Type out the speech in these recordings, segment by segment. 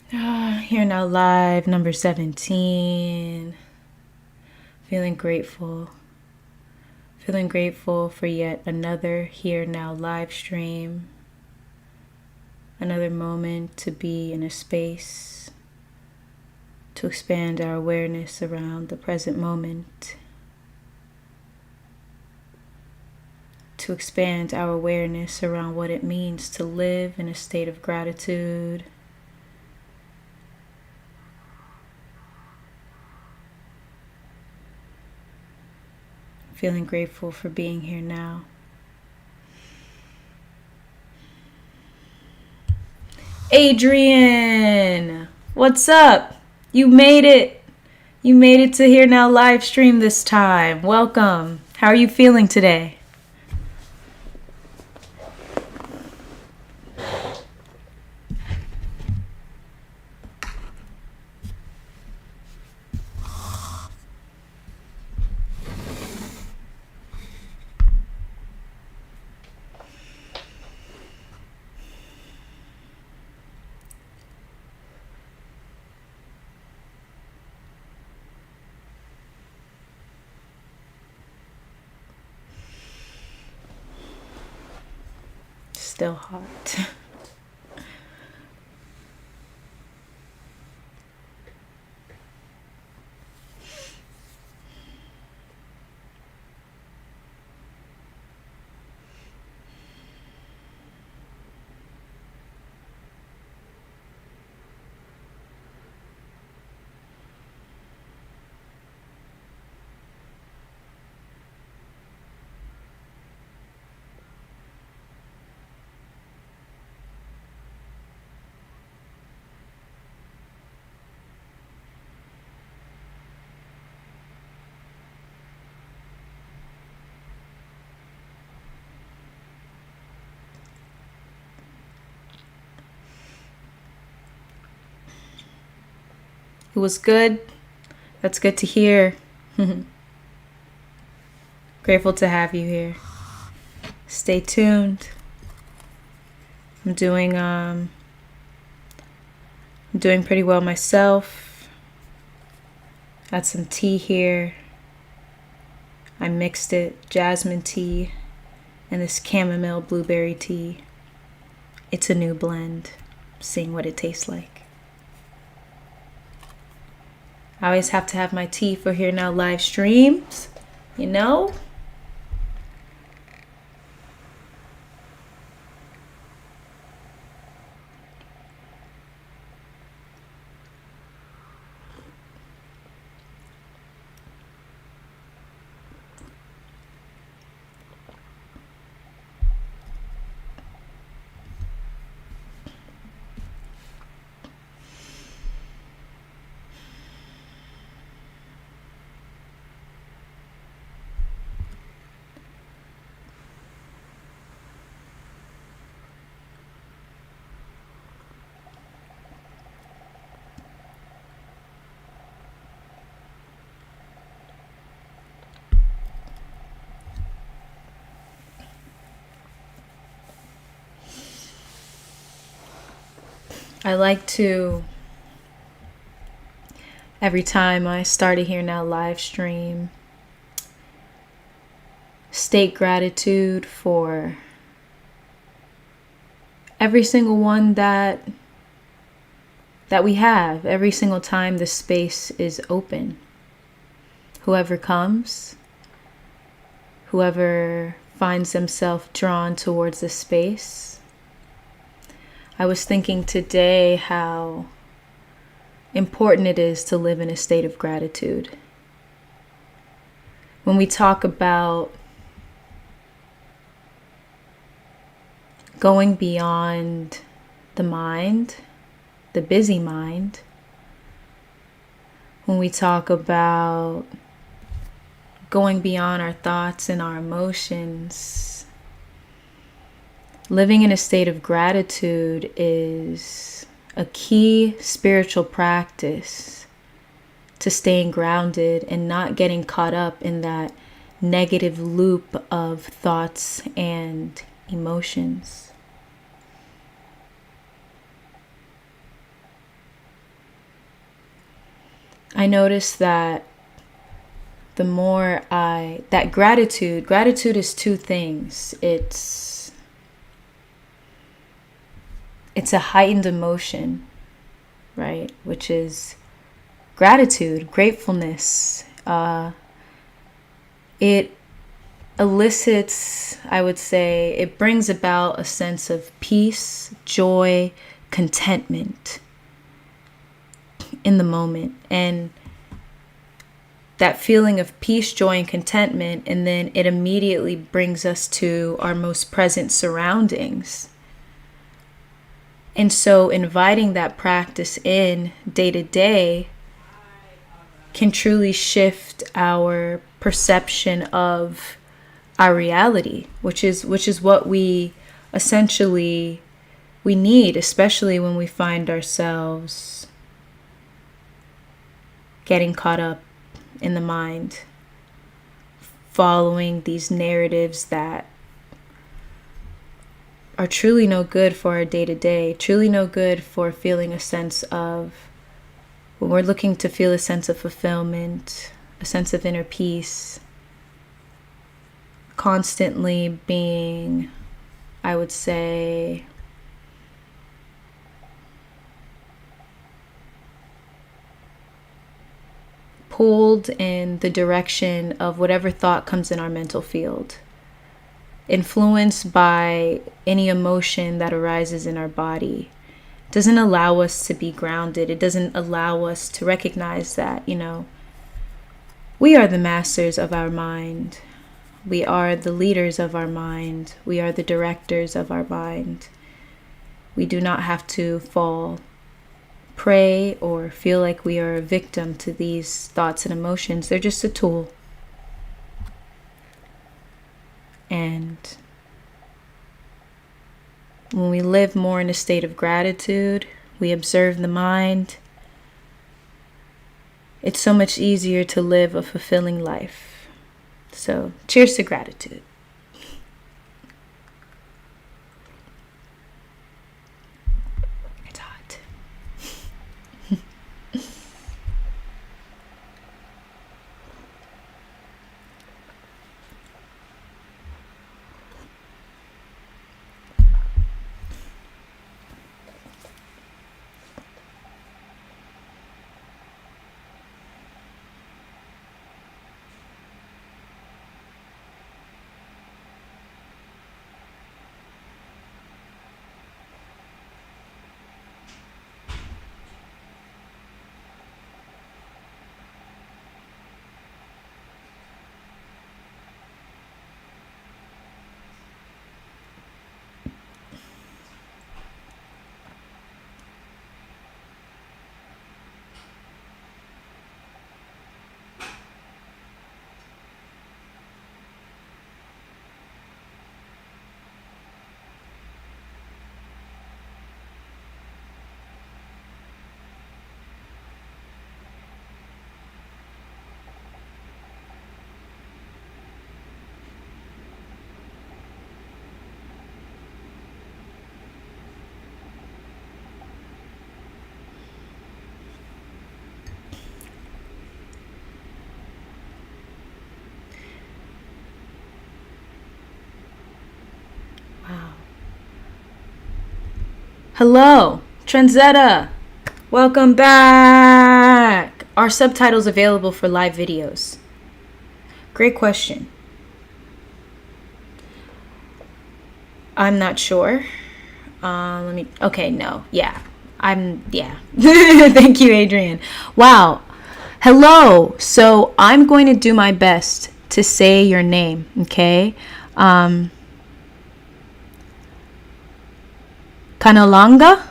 Here now live, number 17. Feeling grateful. Feeling grateful for yet another Here Now live stream. Another moment to be in a space to expand our awareness around the present moment. To expand our awareness around what it means to live in a state of gratitude. Feeling grateful for being here now. Adrian, what's up? You made it. You made it to Here Now live stream this time. Welcome. How are you feeling today? Still hot. It was good. That's good to hear. Grateful to have you here. Stay tuned. I'm doing pretty well myself. Got some tea here. I mixed it, jasmine tea and this chamomile blueberry tea. It's a new blend. Seeing what it tastes like. I always have to have my tea for Here Now live streams, you know? I like to, every time I start a Here Now live stream, state gratitude for every single one that we have, every single time the space is open. Whoever comes, whoever finds themselves drawn towards the space. I was thinking today how important it is to live in a state of gratitude. When we talk about going beyond the mind, the busy mind, when we talk about going beyond our thoughts and our emotions, living in a state of gratitude is a key spiritual practice to staying grounded and not getting caught up in that negative loop of thoughts and emotions. I noticed that the more that gratitude is two things. It's a heightened emotion, right? Which is gratitude, gratefulness. It elicits, I would say, it brings about a sense of peace, joy, contentment in the moment. And that feeling of peace, joy, and contentment, and then it immediately brings us to our most present surroundings. And so inviting that practice in day to day can truly shift our perception of our reality, which is what we essentially we need, especially when we find ourselves getting caught up in the mind, following these narratives that are truly no good for our day-to-day, truly no good for feeling a sense of, when we're looking to feel a sense of fulfillment, a sense of inner peace, constantly being, I would say, pulled in the direction of whatever thought comes in our mental field, influenced by any emotion that arises in our body, doesn't allow us to be grounded. It doesn't allow us to recognize that, we are the masters of our mind. We are the leaders of our mind. We are the directors of our mind. We do not have to fall prey or feel like we are a victim to these thoughts and emotions. They're just a tool. And when we live more in a state of gratitude, we observe the mind, it's so much easier to live a fulfilling life. So, cheers to gratitude. It's hot. Wow. Hello, Trenzetta. Welcome back. Are subtitles available for live videos? Great question. I'm not sure. Okay, no. Yeah. Thank you, Adrian. Wow. Hello. So I'm going to do my best to say your name, okay? Kanalanga?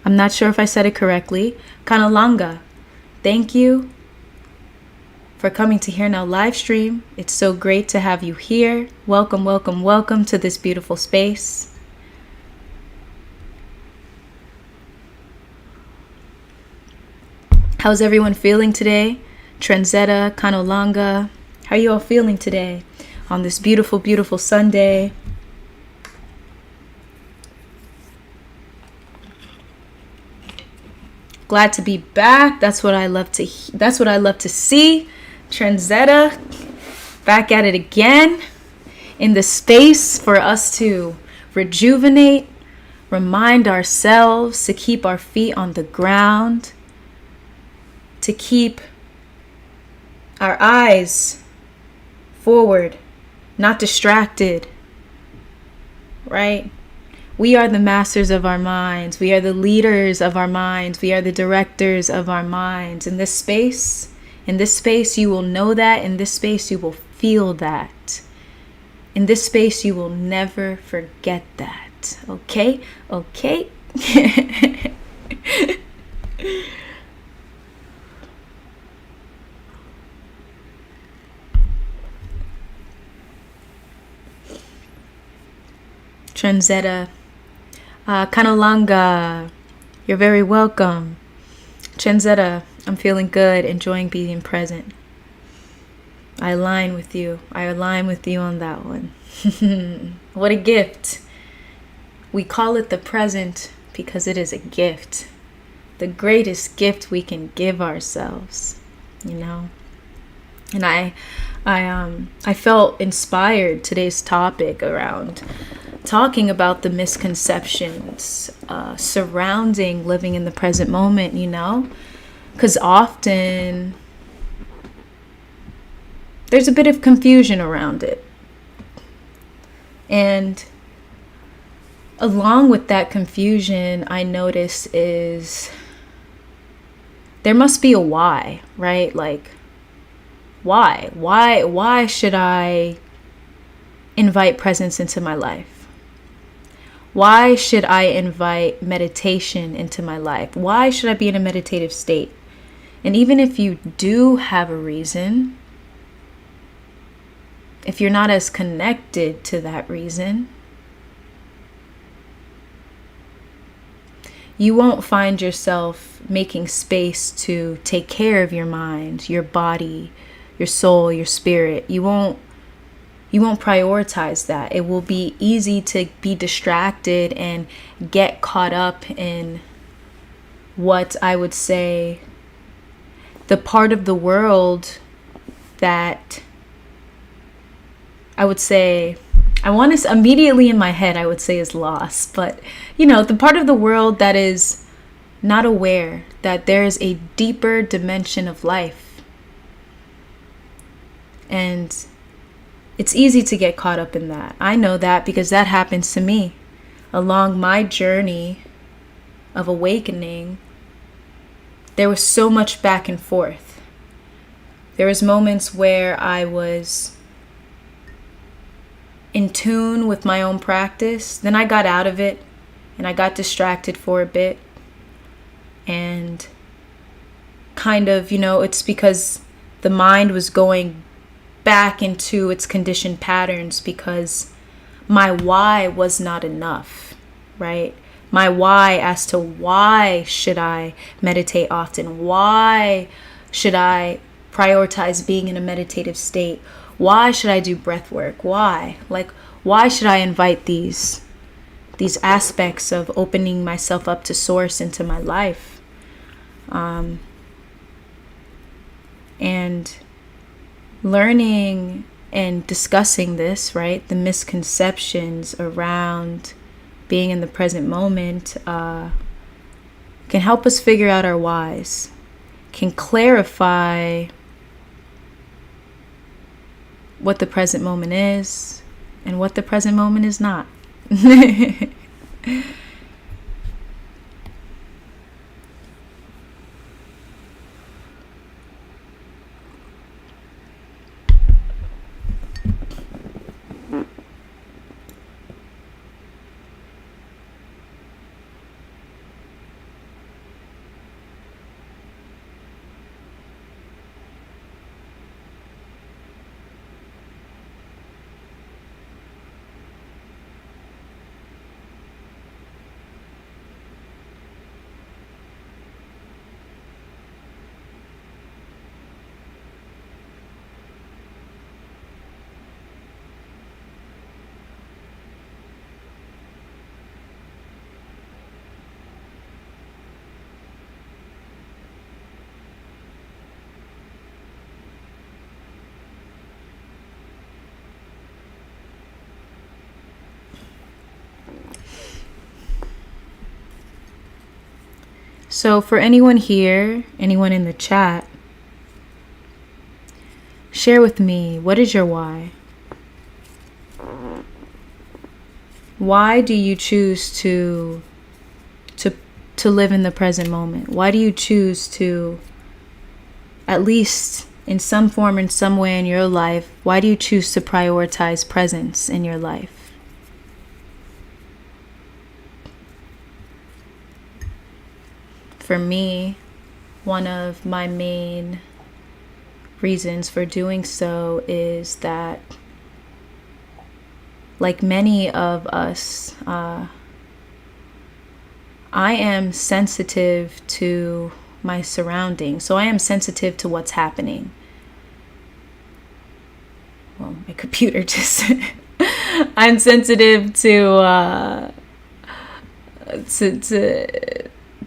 I'm not sure if I said it correctly. Kanalanga, thank you for coming to Here Now live stream. It's so great to have you here. Welcome, welcome, welcome to this beautiful space. How's everyone feeling today? Trenzetta, Kanalanga, how are you all feeling today on this beautiful, beautiful Sunday? Glad to be back. That's what I love to. That's what I love to see. Trendzetta, back at it again in the space for us to rejuvenate, remind ourselves to keep our feet on the ground, to keep our eyes forward, not distracted, right? We are the masters of our minds. We are the leaders of our minds. We are the directors of our minds. In this space, you will know that. In this space, you will feel that. In this space, you will never forget that. Okay? Okay? Trendzetta. Kanalanga, you're very welcome. Trendzetta, I'm feeling good, enjoying being present. I align with you. I align with you on that one. What a gift. We call it the present because it is a gift. The greatest gift we can give ourselves, you know. And I felt inspired today's topic around talking about the misconceptions surrounding living in the present moment, you know, because often there's a bit of confusion around it. And along with that confusion, I notice is there must be a why, right? Like, why should I invite presence into my life? Why should I invite meditation into my life? Why should I be in a meditative state? And even if you do have a reason, if you're not as connected to that reason, you won't find yourself making space to take care of your mind, your body, your soul, your spirit. You won't prioritize that. It will be easy to be distracted and get caught up in what I would say the part of the world that I would say, I want to immediately in my head, I would say is lost. But, you know, the part of the world that is not aware that there is a deeper dimension of life. And it's easy to get caught up in that. I know that because that happens to me. Along my journey of awakening, there was so much back and forth. There was moments where I was in tune with my own practice. Then I got out of it and I got distracted for a bit. And kind of, you know, it's because the mind was going back into its conditioned patterns because my why was not enough, right? My why as to why should I meditate often? Why should I prioritize being in a meditative state? Why should I do breath work? Why? Like, why should I invite these aspects of opening myself up to source into my life? And learning and discussing this, right? The misconceptions around being in the present moment can help us figure out our whys, can clarify what the present moment is and what the present moment is not. So for anyone here, anyone in the chat, share with me, what is your why? Why do you choose to live in the present moment? Why do you choose to, at least in some form, in some way in your life, why do you choose to prioritize presence in your life? For me, one of my main reasons for doing so is that, like many of us, I am sensitive to my surroundings. So I am sensitive to what's happening. Well, my computer just... I'm sensitive to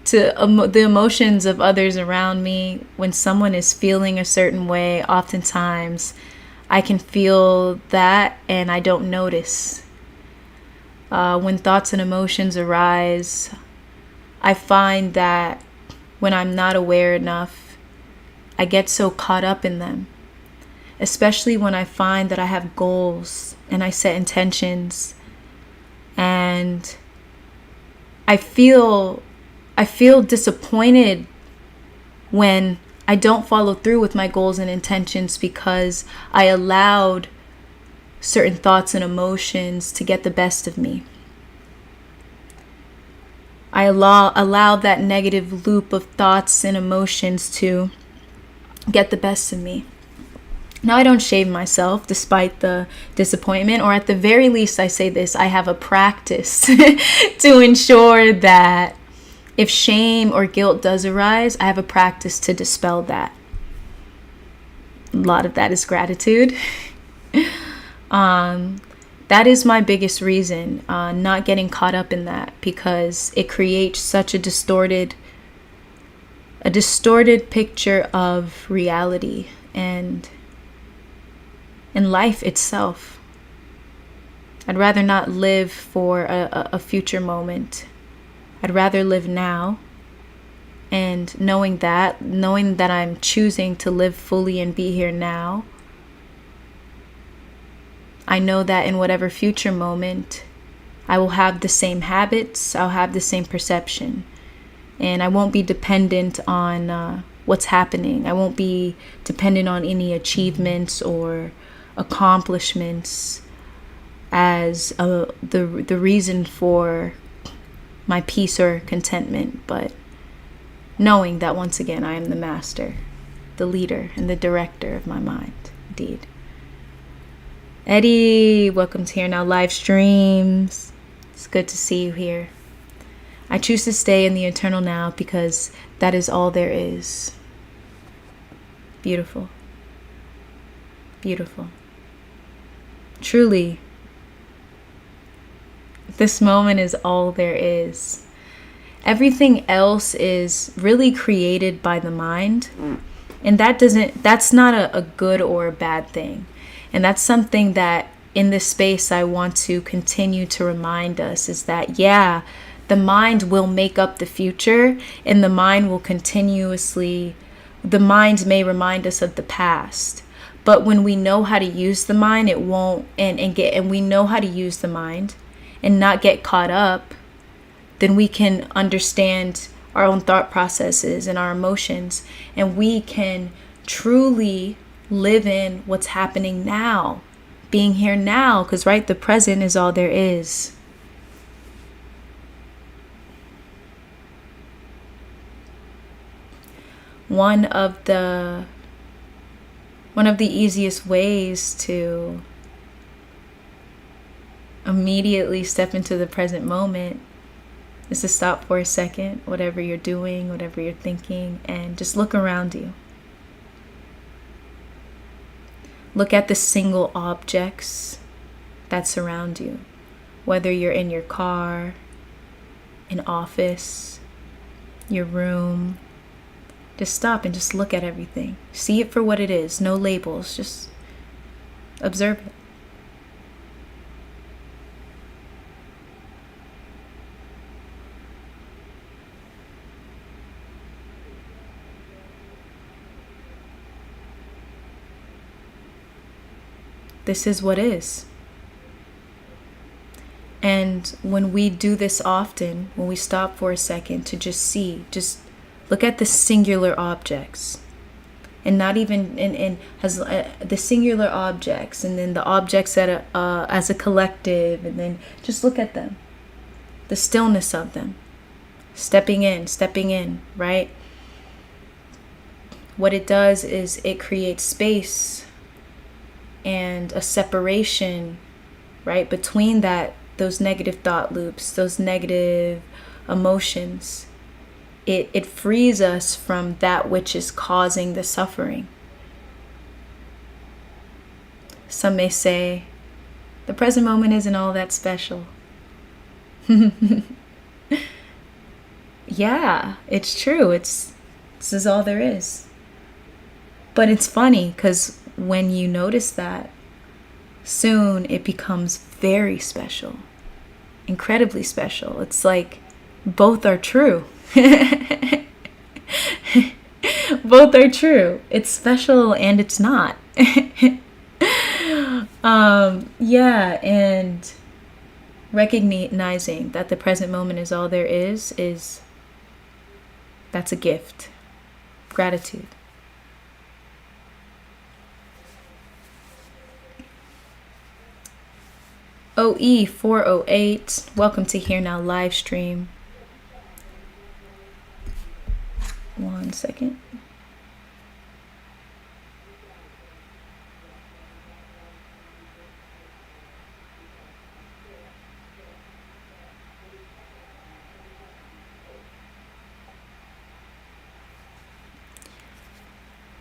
the emotions of others around me. When someone is feeling a certain way, oftentimes I can feel that and I don't notice. When thoughts and emotions arise, I find that when I'm not aware enough, I get so caught up in them. Especially when I find that I have goals and I set intentions, and I feel disappointed when I don't follow through with my goals and intentions because I allowed certain thoughts and emotions to get the best of me. I allow that negative loop of thoughts and emotions to get the best of me. Now, I don't shame myself despite the disappointment, or at the very least, I say this, I have a practice to ensure that if shame or guilt does arise, I have a practice to dispel that. A lot of that is gratitude. That is my biggest reason, not getting caught up in that, because it creates such a distorted picture of reality and life itself. I'd rather not live for a future moment. I'd rather live now, and knowing that I'm choosing to live fully and be here now, I know that in whatever future moment, I will have the same habits, I'll have the same perception, and I won't be dependent on what's happening. I won't be dependent on any achievements or accomplishments as the reason for my peace or contentment, but knowing that once again, I am the master, the leader, and the director of my mind, indeed. Eddie, welcome to Here Now Live Streams. It's good to see you here. I choose to stay in the eternal now because that is all there is. Beautiful. Beautiful. Truly, this moment is all there is. Everything else is really created by the mind, and that's not a good or a bad thing. And that's something that in this space I want to continue to remind us, is that, yeah, the mind will make up the future, and the mind may remind us of the past. But when we know how to use the mind, it won't, and we know how to use the mind and not get caught up, then we can understand our own thought processes and our emotions, and we can truly live in what's happening now, being here now, because right, the present is all there is. One of the easiest ways to immediately step into the present moment is to stop for a second, whatever you're doing, whatever you're thinking, and just look around you. Look at the single objects that surround you, whether you're in your car, an office, your room. Just stop and just look at everything. See it for what it is. No labels. Just observe it. this is what is. And when we do this often, when we stop for a second to just look at the singular objects, and not even in has the singular objects, and then the objects that as a collective, and then just look at them, the stillness of them, stepping in, right? What it does is it creates space and a separation, right, between those negative thought loops, those negative emotions. It frees us from that which is causing the suffering. Some may say, the present moment isn't all that special. Yeah, it's true. This is all there is. But it's funny because when you notice that, soon it becomes very special, incredibly special. It's like both are true. Both are true. It's special and it's not. Yeah, and recognizing that the present moment is all there is that's a gift. Gratitude. OE408, welcome to Here Now live stream. 1 second.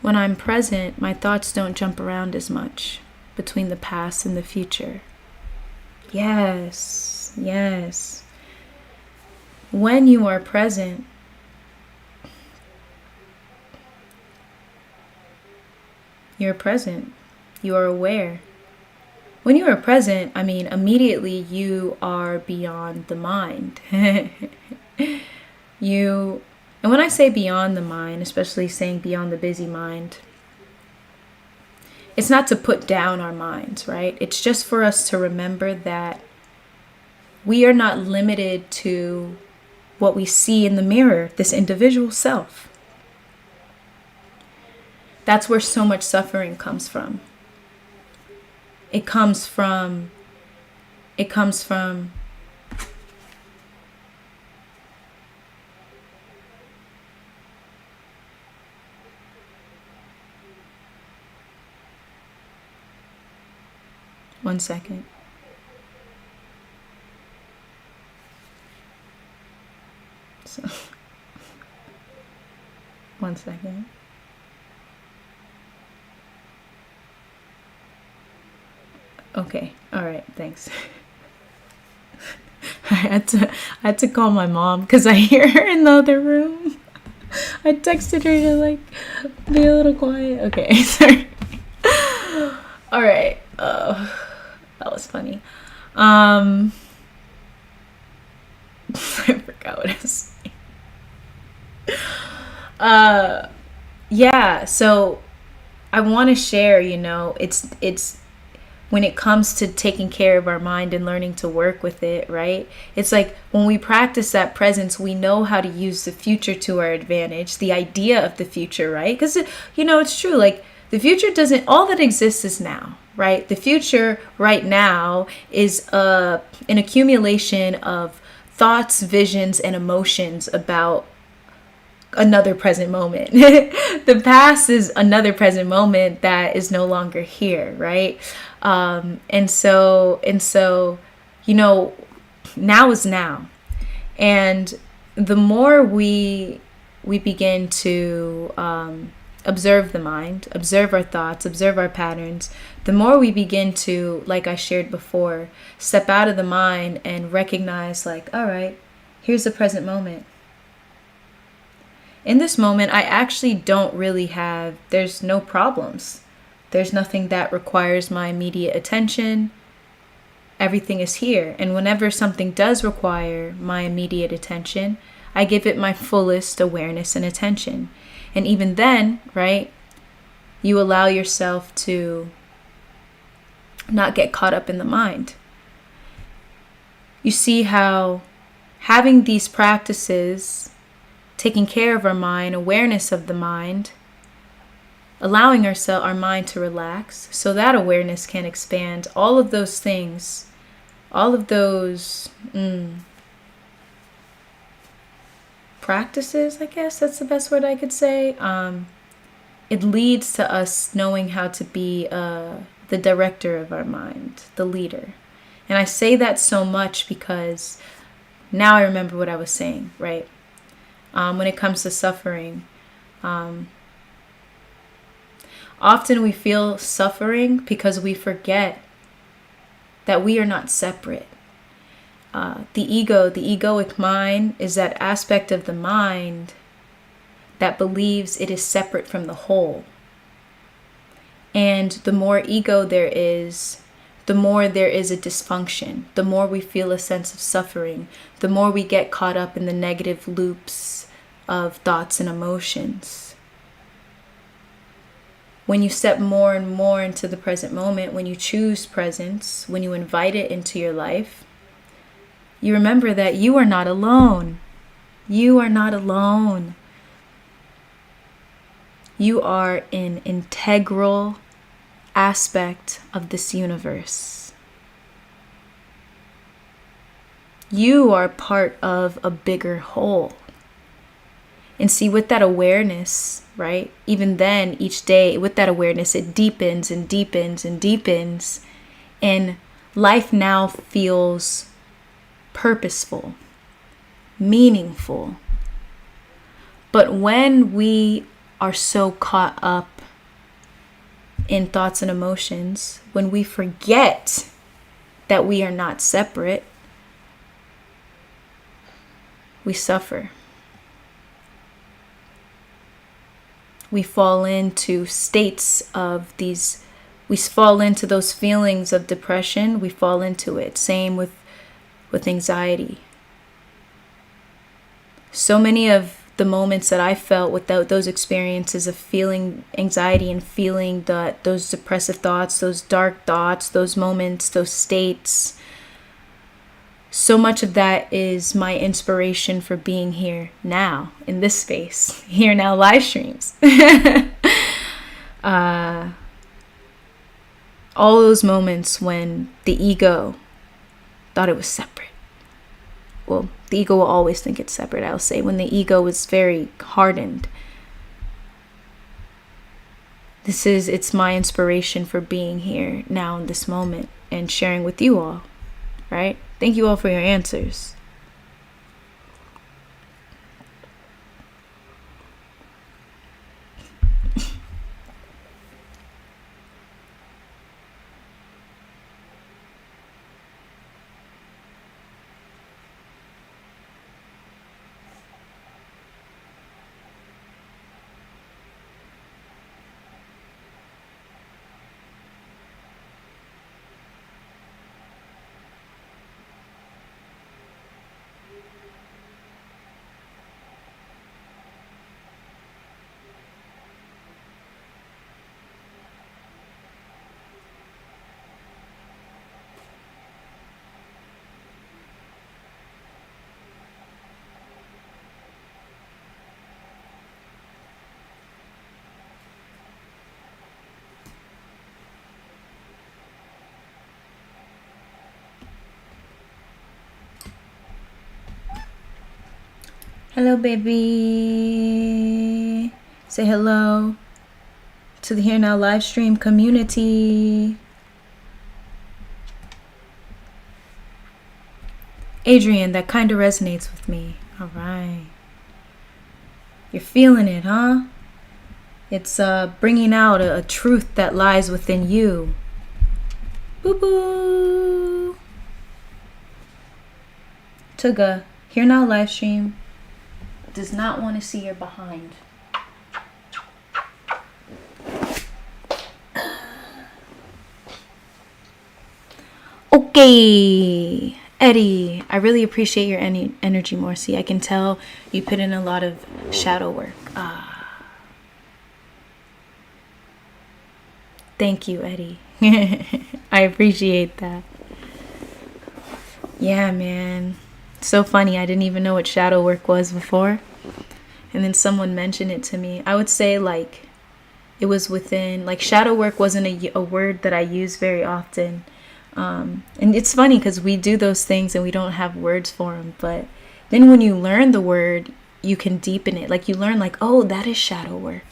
When I'm present, my thoughts don't jump around as much between the past and the future. Yes, yes. When you are present, you're present. You are aware. When you are present, I mean, immediately you are beyond the mind. And when I say beyond the mind, especially saying beyond the busy mind, it's not to put down our minds, right? It's just for us to remember that we are not limited to what we see in the mirror, this individual self. That's where so much suffering comes from. It comes from 1 second. So, 1 second. Okay. All right. Thanks. I had to call my mom because I hear her in the other room. I texted her to like be a little quiet. Okay. Sorry. All right. That was funny. I forgot what I was saying. Yeah. So I want to share. It's when it comes to taking care of our mind and learning to work with it, right? It's like when we practice that presence, we know how to use the future to our advantage, the idea of the future, right? Because, it's true. Like the future all that exists is now, right? The future right now is an accumulation of thoughts, visions, and emotions about another present moment. The past is another present moment that is no longer here, right? And so now is now. And the more we begin to observe the mind, observe our thoughts, observe our patterns, the more we begin to, like I shared before, step out of the mind and recognize, like, all right, here's the present moment. In this moment, I actually don't really there's no problems. There's nothing that requires my immediate attention. Everything is here. And whenever something does require my immediate attention, I give it my fullest awareness and attention. And even then, right, you allow yourself to not get caught up in the mind. You see how having these practices, taking care of our mind, awareness of the mind, allowing our mind to relax so that awareness can expand, all of those things, all of those practices, I guess that's the best word I could say, it leads to us knowing how to be the director of our mind, the leader. And I say that so much because now I remember what I was saying, right? When it comes to suffering, often we feel suffering because we forget that we are not separate. The egoic mind, is that aspect of the mind that believes it is separate from the whole. And the more ego there is, the more there is a dysfunction, the more we feel a sense of suffering, the more we get caught up in the negative loops of thoughts and emotions. When you step more and more into the present moment, when you choose presence, when you invite it into your life, you remember that you are not alone. You are not alone. You are an integral aspect of this universe. You are part of a bigger whole. And see, with that awareness, right? Even then, each day, with that awareness, it deepens and deepens and deepens. And life now feels purposeful, meaningful. But when we are so caught up in thoughts and emotions, when we forget that we are not separate, we suffer. We fall into states of these, we fall into those feelings of depression, we fall into it. Same with anxiety. So many of the moments that I felt without those experiences of feeling anxiety and feeling those depressive thoughts, those dark thoughts, those moments, those states, so much of that is my inspiration for being here now in this space, here now live streams. All those moments when the ego thought it was separate. Well, the ego will always think it's separate, I'll say, when the ego is very hardened. It's my inspiration for being here now in this moment and sharing with you all, right? Thank you all for your answers. Hello, baby. Say hello to the Here Now live stream community. Adrian, that kind of resonates with me. All right. You're feeling it, huh? It's bringing out a truth that lies within you. Boo-boo. Tuga, Here Now live stream does not want to see your behind. Okay, Eddie, I really appreciate your energy, Morcie. I can tell you put in a lot of shadow work. Thank you, Eddie. I appreciate that. Yeah, man. So funny. I didn't even know what shadow work was before. And then someone mentioned it to me. I would say, like, it was within, like, shadow work wasn't a word that I use very often. And it's funny because we do those things and we don't have words for them. But then when you learn the word, you can deepen it. Like, you learn, like, oh, that is shadow work.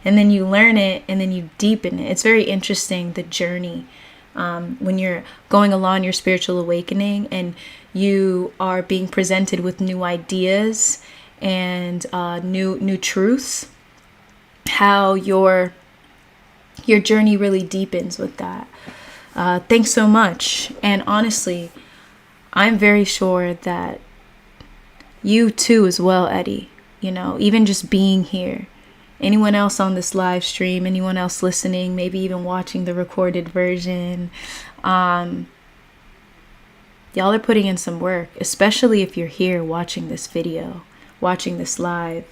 And then you learn it and then you deepen it. It's very interesting, the journey. When you're going along your spiritual awakening and you are being presented with new ideas and new truths, how your journey really deepens with that. Thanks so much. And honestly, I'm very sure that you too as well, Eddie, even just being here, anyone else on this live stream, anyone else listening, maybe even watching the recorded version, y'all are putting in some work, especially if you're here watching this video, watching this live,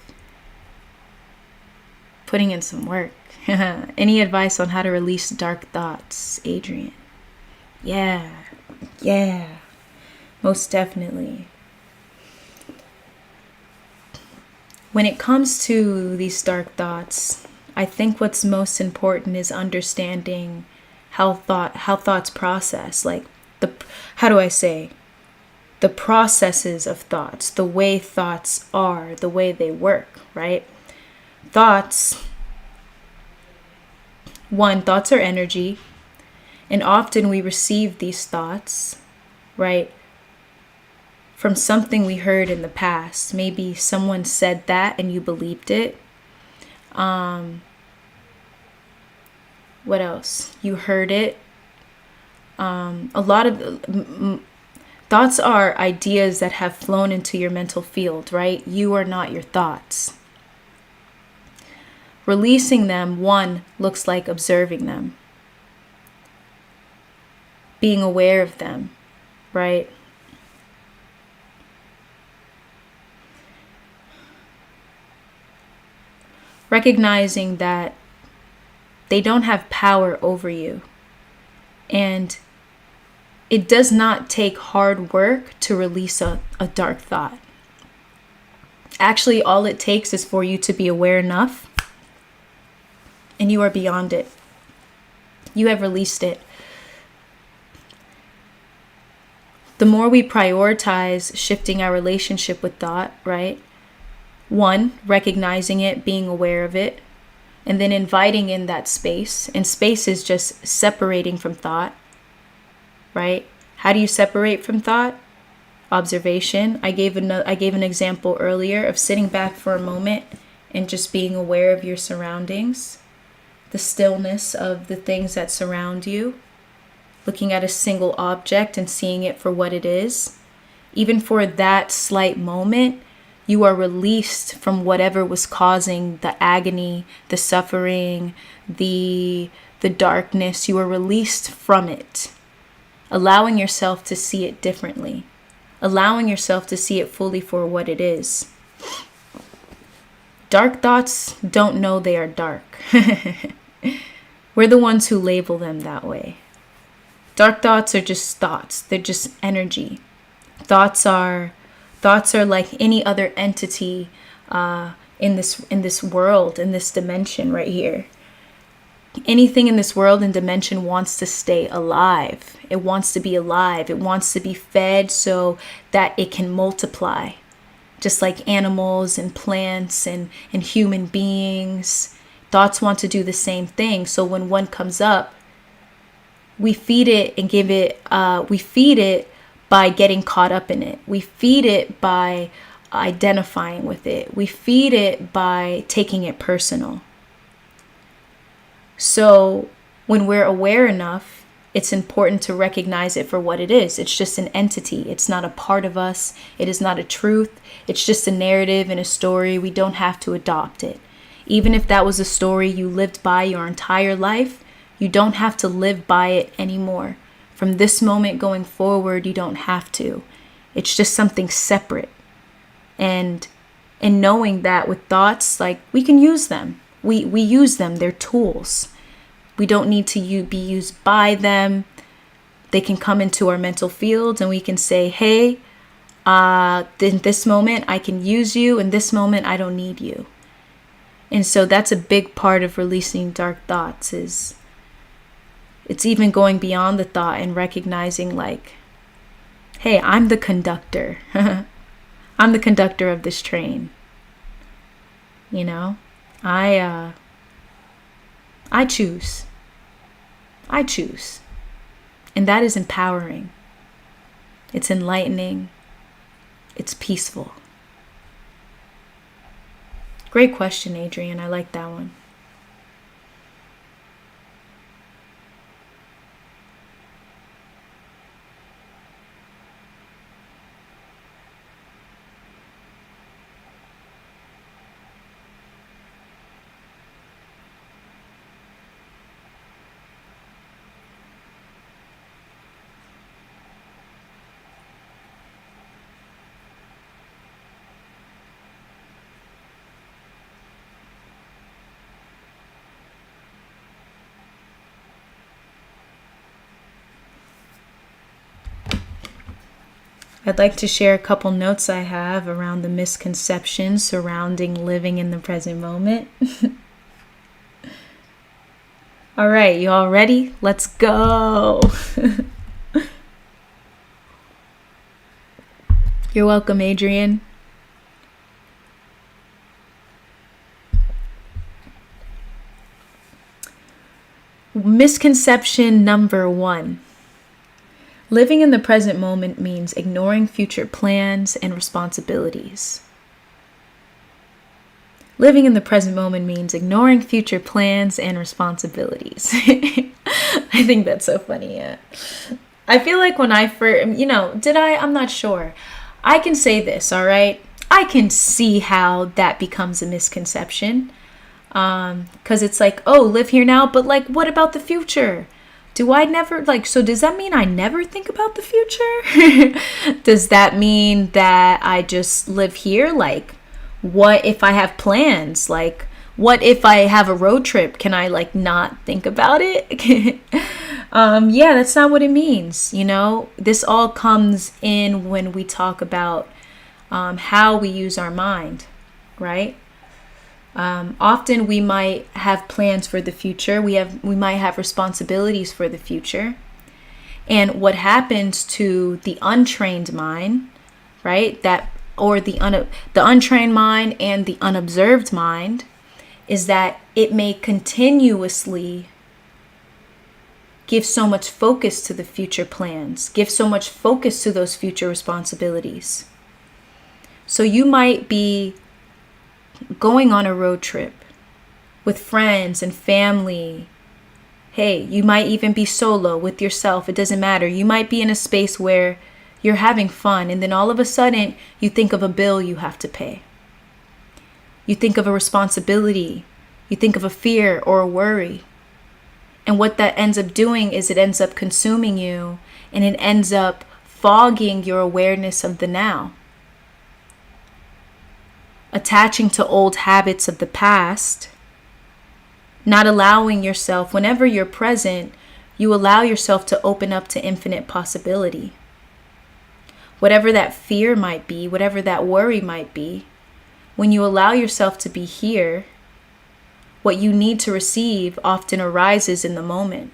putting in some work. Any advice on how to release dark thoughts, Adrian? Yeah, most definitely. When it comes to these dark thoughts, I think what's most important is understanding how thoughts process, like the processes of thoughts, the way thoughts are, the way they work, right? Thoughts are energy, and often we receive these thoughts, right, from something we heard in the past. Maybe someone said that and you believed it. What else? You heard it. A lot of thoughts are ideas that have flown into your mental field, right? You are not your thoughts. Releasing them, one, looks like observing them, being aware of them, right? Recognizing that they don't have power over you. And it does not take hard work to release a dark thought. Actually, all it takes is for you to be aware enough, and you are beyond it. You have released it. The more we prioritize shifting our relationship with thought, right? One, recognizing it, being aware of it, and then inviting in that space. And space is just separating from thought, right? How do you separate from thought? Observation. I gave an example earlier of sitting back for a moment and just being aware of your surroundings, the stillness of the things that surround you, looking at a single object and seeing it for what it is. Even for that slight moment, you are released from whatever was causing the agony, the suffering, the darkness. You are released from it, allowing yourself to see it differently, allowing yourself to see it fully for what it is. Dark thoughts don't know they are dark. We're the ones who label them that way. Dark thoughts are just thoughts. They're just energy. Thoughts are like any other entity in this world, in this dimension right here. Anything in this world and dimension wants to stay alive. It wants to be alive. It wants to be fed so that it can multiply. Just like animals and plants and human beings. Thoughts want to do the same thing. So when one comes up, we feed it and give it, we feed it by getting caught up in it. We feed it by identifying with it. We feed it by taking it personal. So when we're aware enough, it's important to recognize it for what it is. It's just an entity. It's not a part of us. It is not a truth. It's just a narrative and a story. We don't have to adopt it. Even if that was a story you lived by your entire life, you don't have to live by it anymore. From this moment going forward, you don't have to. It's just something separate. And knowing that with thoughts, like, we can use them. We use them. They're tools. We don't need to be used by them. They can come into our mental fields and we can say, hey, in this moment I can use you. In this moment I don't need you. And so that's a big part of releasing dark thoughts. Is it's even going beyond the thought and recognizing like, hey, I'm the conductor. I'm the conductor of this train. You know, I choose. I choose. And that is empowering. It's enlightening. It's peaceful. Great question, Adrian. I like that one. I'd like to share a couple notes I have around the misconceptions surrounding living in the present moment. All right, you all ready? Let's go. You're welcome, Adrian. Misconception number 1. Living in the present moment means ignoring future plans and responsibilities. Living in the present moment means ignoring future plans and responsibilities. I think that's so funny. Yeah. I feel like when I first, I'm not sure. I can say this, all right? I can see how that becomes a misconception. Because it's like, oh, live here now, but like, what about the future? Do I never, so does that mean I never think about the future? Does that mean that I just live here? Like, what if I have plans? Like, what if I have a road trip? Can I not think about it? Yeah, that's not what it means. This all comes in when we talk about how we use our mind, right? Often we might have plans for the future. We might have responsibilities for the future. And what happens to the untrained mind, right? The untrained mind and the unobserved mind is that it may continuously give so much focus to the future plans, give so much focus to those future responsibilities. So you might be going on a road trip with friends and family. Hey, you might even be solo with yourself. It doesn't matter. You might be in a space where you're having fun, and then all of a sudden you think of a bill you have to pay. You think of a responsibility. You think of a fear or a worry. And what that ends up doing is it ends up consuming you, and it ends up fogging your awareness of the now. Attaching to old habits of the past, not allowing yourself, whenever you're present, you allow yourself to open up to infinite possibility. Whatever that fear might be, whatever that worry might be, when you allow yourself to be here, what you need to receive often arises in the moment.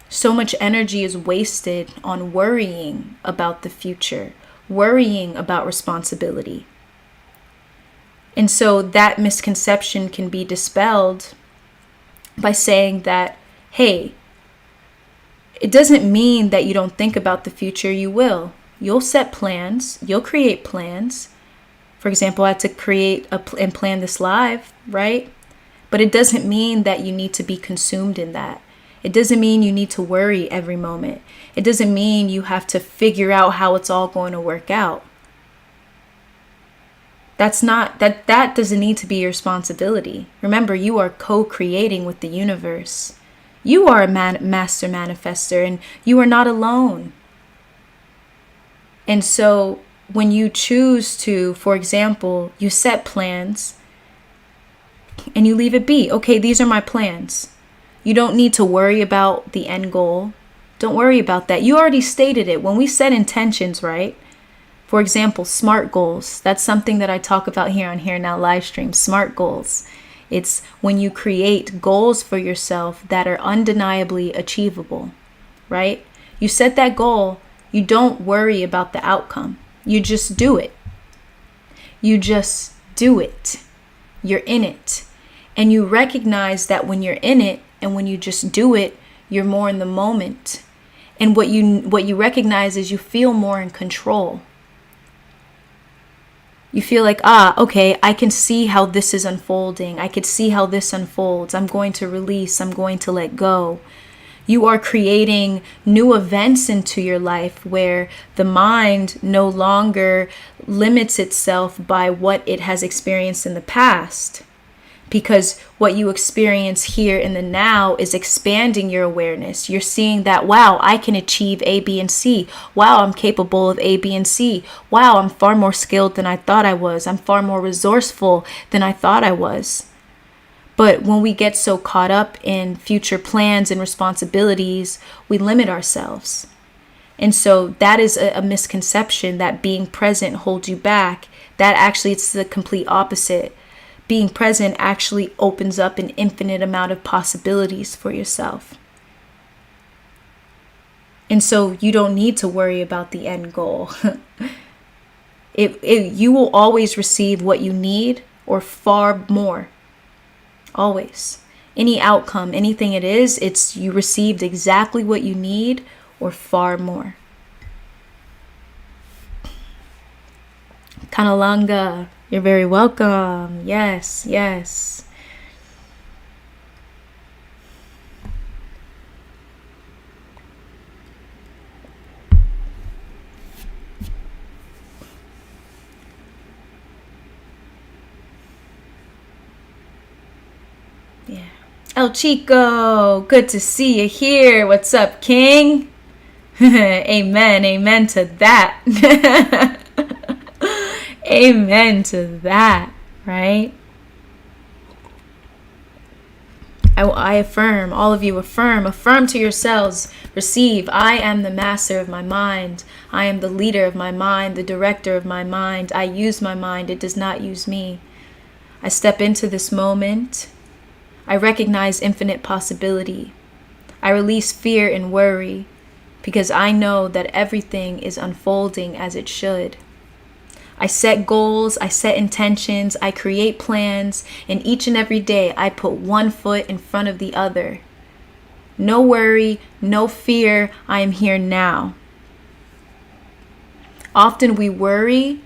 So much energy is wasted on worrying about the future, worrying about responsibility. And so that misconception can be dispelled by saying that, hey, it doesn't mean that you don't think about the future. You will. You'll set plans. You'll create plans. For example, I had to create and plan this live, right? But it doesn't mean that you need to be consumed in that. It doesn't mean you need to worry every moment. It doesn't mean you have to figure out how it's all going to work out. That doesn't need to be your responsibility. Remember, you are co-creating with the universe. You are a master manifester, and you are not alone. And so when you choose to, for example, you set plans and you leave it be. Okay, these are my plans. You don't need to worry about the end goal. Don't worry about that. You already stated it. When we set intentions, right? For example, SMART goals. That's something that I talk about here on Here Now live stream. SMART goals. It's when you create goals for yourself that are undeniably achievable, right? You set that goal. You don't worry about the outcome. You just do it. You just do it. You're in it. And you recognize that when you're in it and when you just do it, you're more in the moment. And what you recognize is you feel more in control. You feel like, okay, I can see how this is unfolding. I could see how this unfolds. I'm going to release. I'm going to let go. You are creating new events into your life where the mind no longer limits itself by what it has experienced in the past. Because what you experience here in the now is expanding your awareness. You're seeing that, wow, I can achieve A, B, and C. Wow, I'm capable of A, B, and C. Wow, I'm far more skilled than I thought I was. I'm far more resourceful than I thought I was. But when we get so caught up in future plans and responsibilities, we limit ourselves. And so that is a misconception that being present holds you back. That actually, it's the complete opposite. Being present actually opens up an infinite amount of possibilities for yourself. And so you don't need to worry about the end goal. You will always receive what you need or far more. Always. Any outcome, anything it is, it's you received exactly what you need or far more. Kanalanga, you're very welcome. Yes, yes. Yeah. El Chico, good to see you here. What's up, King? Amen. Amen to that. Amen to that, right? I affirm, all of you affirm to yourselves, receive. I am the master of my mind. I am the leader of my mind, the director of my mind. I use my mind. It does not use me. I step into this moment. I recognize infinite possibility. I release fear and worry because I know that everything is unfolding as it should. I set goals, I set intentions, I create plans, and each and every day I put one foot in front of the other. No worry, no fear, I am here now. Often we worry.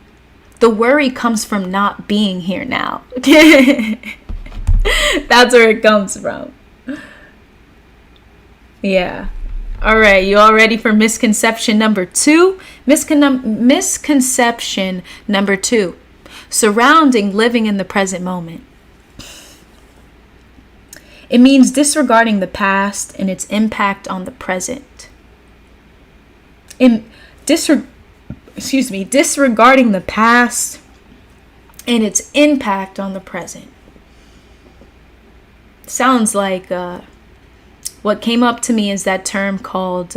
The worry comes from not being here now. That's where it comes from. Yeah. All right, you all ready for misconception number 2? Misconception number 2, surrounding living in the present moment. It means disregarding the past and its impact on the present. Disregarding the past and its impact on the present. Sounds like what came up to me is that term called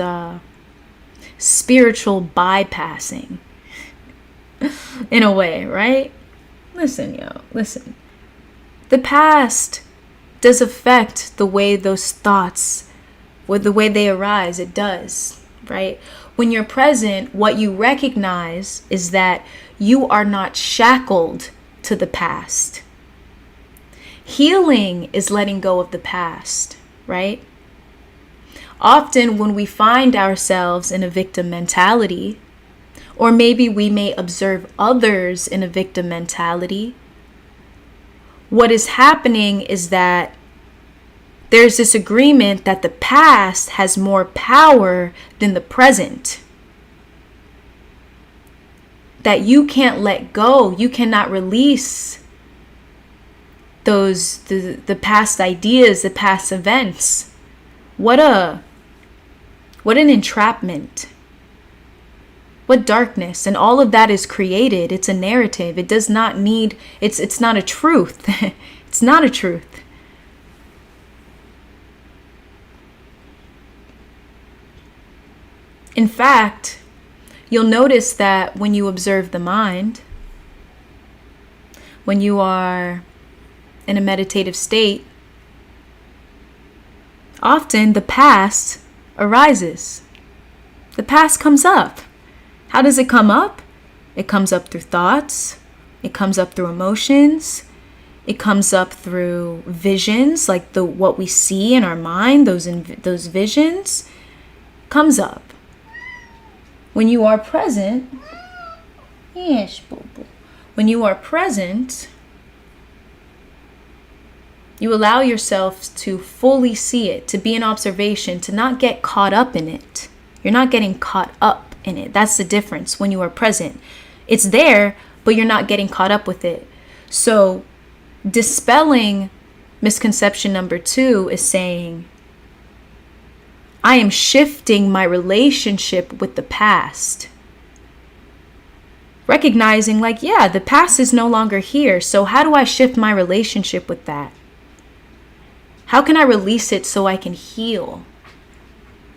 spiritual bypassing. In a way, right? Listen. The past does affect the way those thoughts, with the way they arise. It does, right? When you're present, what you recognize is that you are not shackled to the past. Healing is letting go of the past, right? Often when we find ourselves in a victim mentality, or maybe we may observe others in a victim mentality, what is happening is that there's this agreement that the past has more power than the present. That you can't let go, you cannot release the past ideas, the past events. What an entrapment. What darkness. And all of that is created. It's a narrative. It does not need, it's not a truth. It's not a truth. In fact, you'll notice that when you observe the mind, when you are in a meditative state, often the past arises. The past comes up. How does it come up? It comes up through thoughts. It comes up through emotions. It comes up through visions, like what we see in our mind, those visions comes up. When you are present, yes, boo-boo. When you are present, you allow yourself to fully see it, to be in observation, to not get caught up in it. You're not getting caught up in it. That's the difference when you are present. It's there, but you're not getting caught up with it. So, dispelling misconception number 2 is saying, I am shifting my relationship with the past. Recognizing like, yeah, the past is no longer here. So how do I shift my relationship with that? How can I release it so I can heal?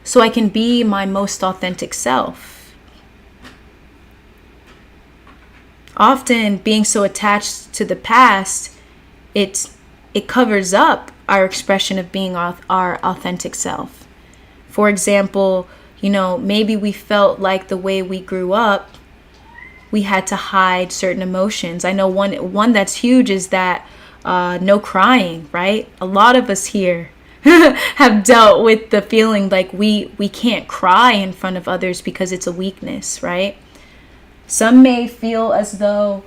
So I can be my most authentic self? Often being so attached to the past, it covers up our expression of being our authentic self. For example, maybe we felt like the way we grew up, we had to hide certain emotions. I know one that's huge is that no crying, right? A lot of us here have dealt with the feeling like we can't cry in front of others because it's a weakness, right? Some may feel as though,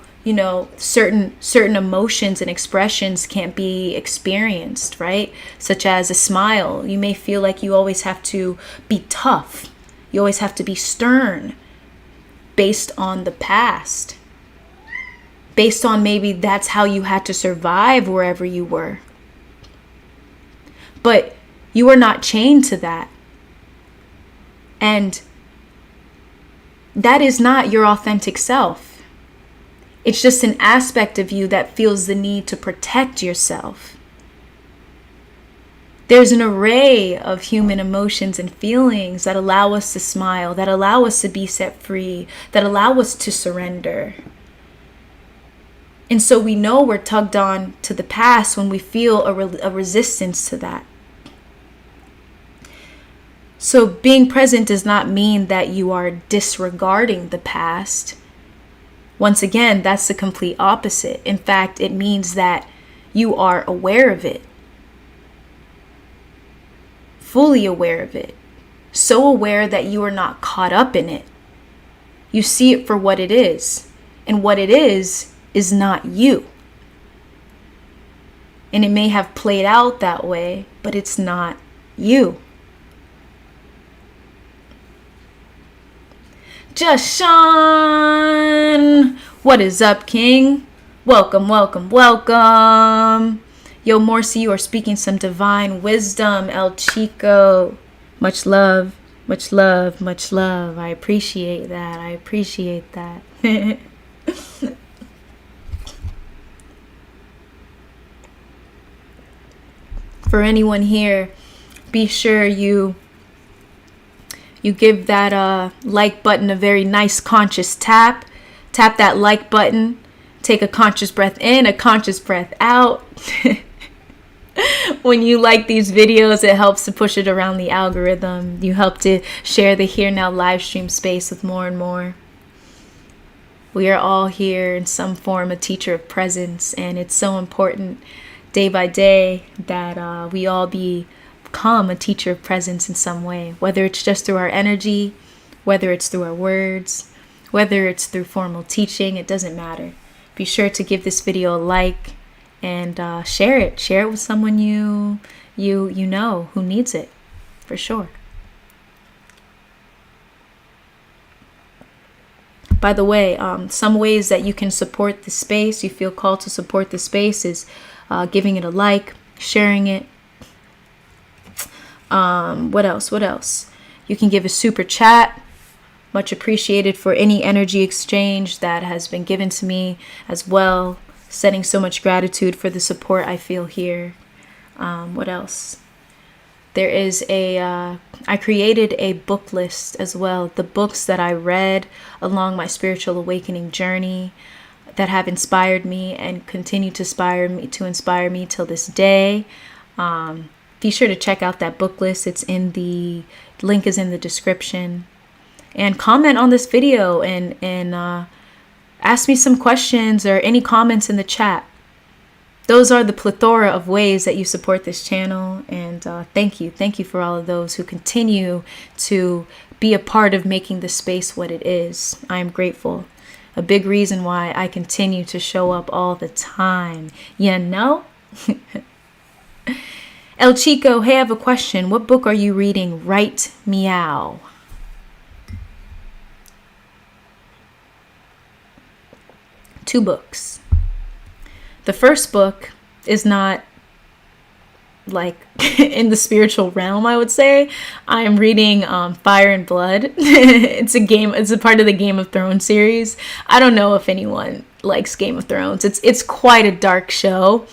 certain emotions and expressions can't be experienced, right? Such as a smile. You may feel like you always have to be tough. You always have to be stern based on the past. Based on maybe that's how you had to survive wherever you were. But you are not chained to that. And that is not your authentic self. It's just an aspect of you that feels the need to protect yourself. There's an array of human emotions and feelings that allow us to smile, that allow us to be set free, that allow us to surrender. And so we know we're tugged on to the past when we feel a resistance to that. So being present does not mean that you are disregarding the past. Once again, that's the complete opposite. In fact, it means that you are aware of it. Fully aware of it. So aware that you are not caught up in it. You see it for what it is. And what it is not you. And it may have played out that way, but it's not you. Jashan, what is up, King? Welcome, welcome, welcome. Yo, Morcie, you are speaking some divine wisdom. El Chico, much love, much love, much love. I appreciate that. I appreciate that. For anyone here, be sure you give that like button a very nice conscious tap. Tap that like button. Take a conscious breath in, a conscious breath out. When you like these videos, it helps to push it around the algorithm. You help to share the Here Now live stream space with more and more. We are all here in some form a teacher of presence, and it's so important day by day that we all become a teacher of presence in some way, whether it's just through our energy, whether it's through our words, whether it's through formal teaching. It doesn't matter. Be sure to give this video a like and share it with someone you know who needs it, for sure. By the way, some ways that you can support the space, you feel called to support the space, is giving it a like, sharing it. What else? You can give a super chat. Much appreciated for any energy exchange that has been given to me as well. Sending so much gratitude for the support I feel here. What else? There is I created a book list as well. The books that I read along my spiritual awakening journey that have inspired me and continue to inspire me till this day. Be sure to check out that book list. Link is in the description. And comment on this video and ask me some questions or any comments in the chat. Those are the plethora of ways that you support this channel. And thank you. Thank you for all of those who continue to be a part of making this space what it is. I am grateful. A big reason why I continue to show up all the time. You know? El Chico, hey, I have a question. What book are you reading? Right Meow. Two books. The first book is not like in the spiritual realm, I would say. I am reading Fire and Blood. It's a part of the Game of Thrones series. I don't know if anyone likes Game of Thrones. It's quite a dark show.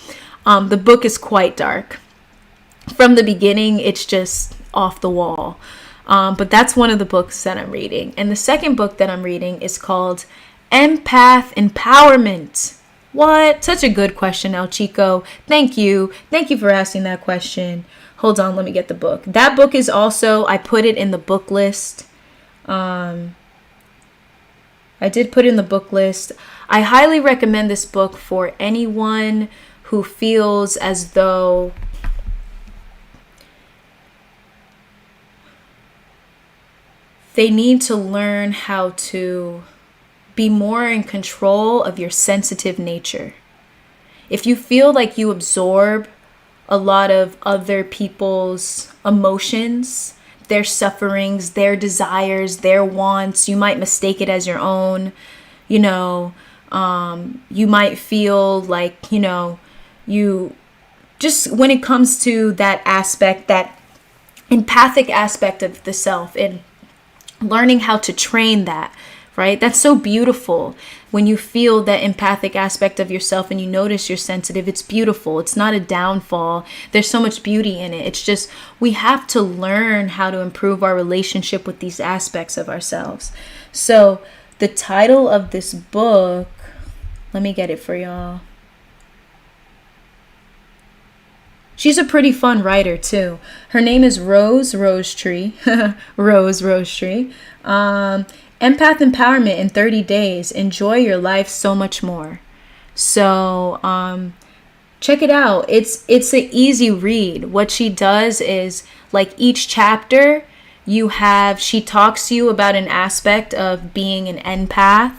The book is quite dark. From the beginning, it's just off the wall. But that's one of the books that I'm reading. And the second book that I'm reading is called Empath Empowerment. What? Such a good question, El Chico. Thank you. Thank you for asking that question. Hold on, let me get the book. That book is also, I put it in the book list. I did put in the book list. I highly recommend this book for anyone who feels as though they need to learn how to be more in control of your sensitive nature. If you feel like you absorb a lot of other people's emotions, their sufferings, their desires, their wants, you might mistake it as your own. You might feel like, you just, when it comes to that aspect, that empathic aspect of the self, and learning how to train that, right? That's so beautiful. When you feel that empathic aspect of yourself and you notice you're sensitive, it's beautiful. It's not a downfall. There's so much beauty in it. It's just, we have to learn how to improve our relationship with these aspects of ourselves. So the title of this book, let me get it for y'all. She's a pretty fun writer too. Her name is Rose Tree. Rose Tree. Empath Empowerment in 30 Days. Enjoy your life so much more. So check it out. It's an easy read. What she does is, like, each chapter she talks to you about an aspect of being an empath,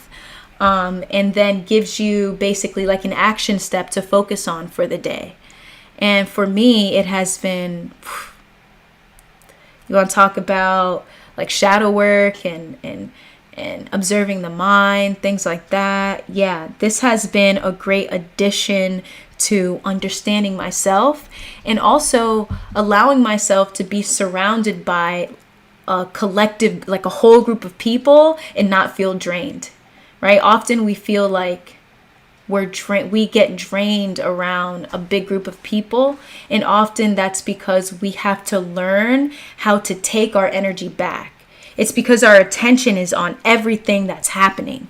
and then gives you basically like an action step to focus on for the day. And for me, it has been, you want to talk about like shadow work and observing the mind, things like that. Yeah, this has been a great addition to understanding myself and also allowing myself to be surrounded by a collective, like a whole group of people, and not feel drained, right? Often we feel like we get drained around a big group of people, and often that's because we have to learn how to take our energy back. It's because our attention is on everything that's happening,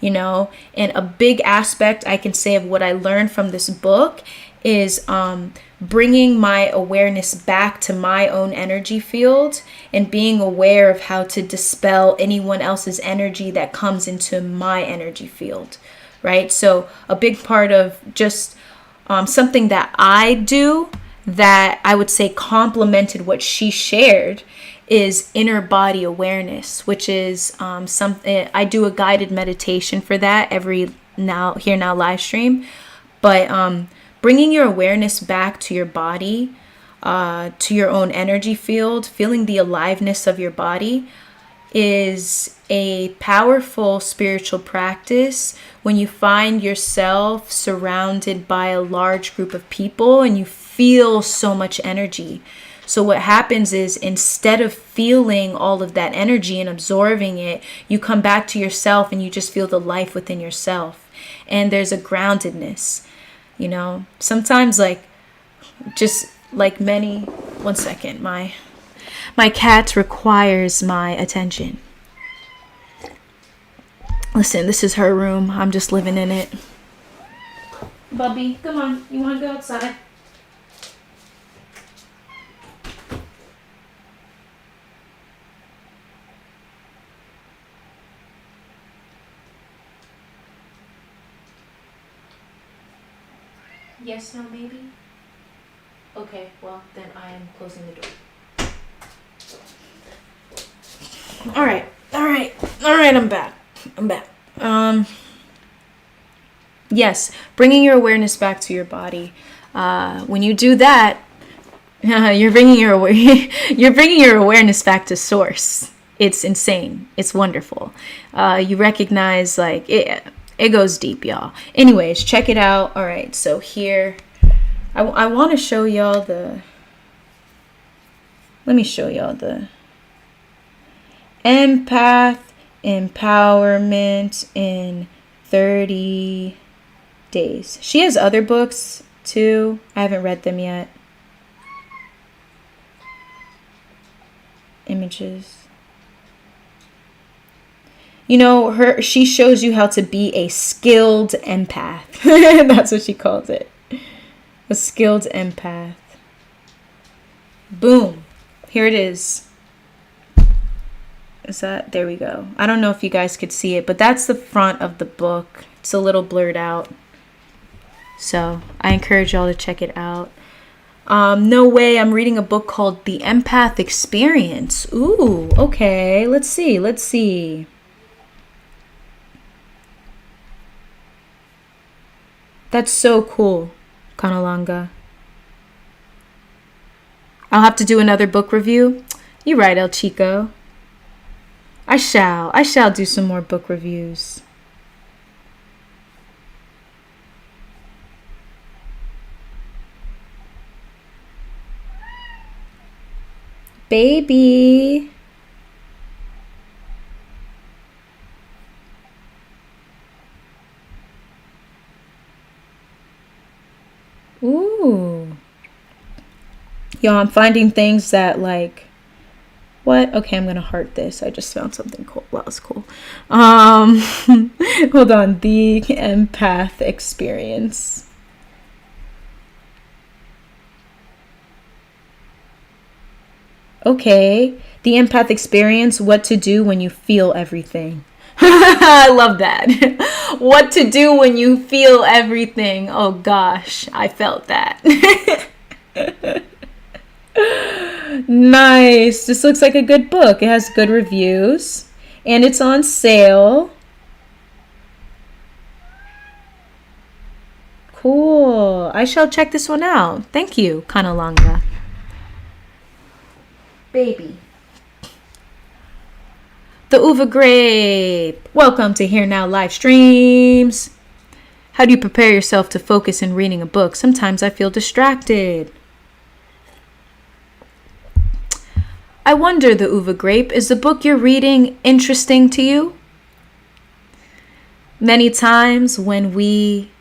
and a big aspect I can say of what I learned from this book is bringing my awareness back to my own energy field and being aware of how to dispel anyone else's energy that comes into my energy field. Right? So a big part of just something that I do that I would say complemented what she shared is inner body awareness, which is something I do a guided meditation for that every now live stream. But bringing your awareness back to your body, to your own energy field, feeling the aliveness of your body is a powerful spiritual practice when you find yourself surrounded by a large group of people and you feel so much energy. So what happens is, instead of feeling all of that energy and absorbing it, you come back to yourself and you just feel the life within yourself. And there's a groundedness, you know. Sometimes, like, just like many, one second, my cat requires my attention. Listen, this is her room. I'm just living in it. Bubby, come on. You want to go outside? Yes, no, maybe? Okay, well, then I am closing the door. All right, I'm back. Yes, bringing your awareness back to your body. When you do that, you're bringing your awareness back to source. It's insane. It's wonderful. You recognize, like, it goes deep, y'all. Anyways, check it out. All right, so here, I want to show y'all let me show y'all the Empath Empowerment in 30 Days. She has other books too. I haven't read them yet. Images. You know, she shows you how to be a skilled empath. That's what she calls it. A skilled empath. Boom. Here it is. Is that? There we go. I don't know if you guys could see it, but that's the front of the book. It's a little blurred out. So I encourage y'all to check it out. No way. I'm reading a book called The Empath Experience. Ooh, okay. Let's see. That's so cool, Kanalanga. I'll have to do another book review. You're right, El Chico. I shall do some more book reviews. Baby. Ooh. Yo, I'm finding things that, like, what? Okay, I'm gonna heart this. I just found something cool. Well, that's cool. Hold on. The Empath Experience. Okay. The Empath Experience, what to do when you feel everything. I love that. What to do when you feel everything. Oh gosh, I felt that. Nice. This looks like a good book. It has good reviews and it's on sale. Cool. I shall check this one out. Thank you, Kanalanga. Baby. The Uva Grape. Welcome to Here Now live streams. How do you prepare yourself to focus in reading a book? Sometimes I feel distracted. I wonder, the Uva Grape, is the book you're reading interesting to you? Many times when we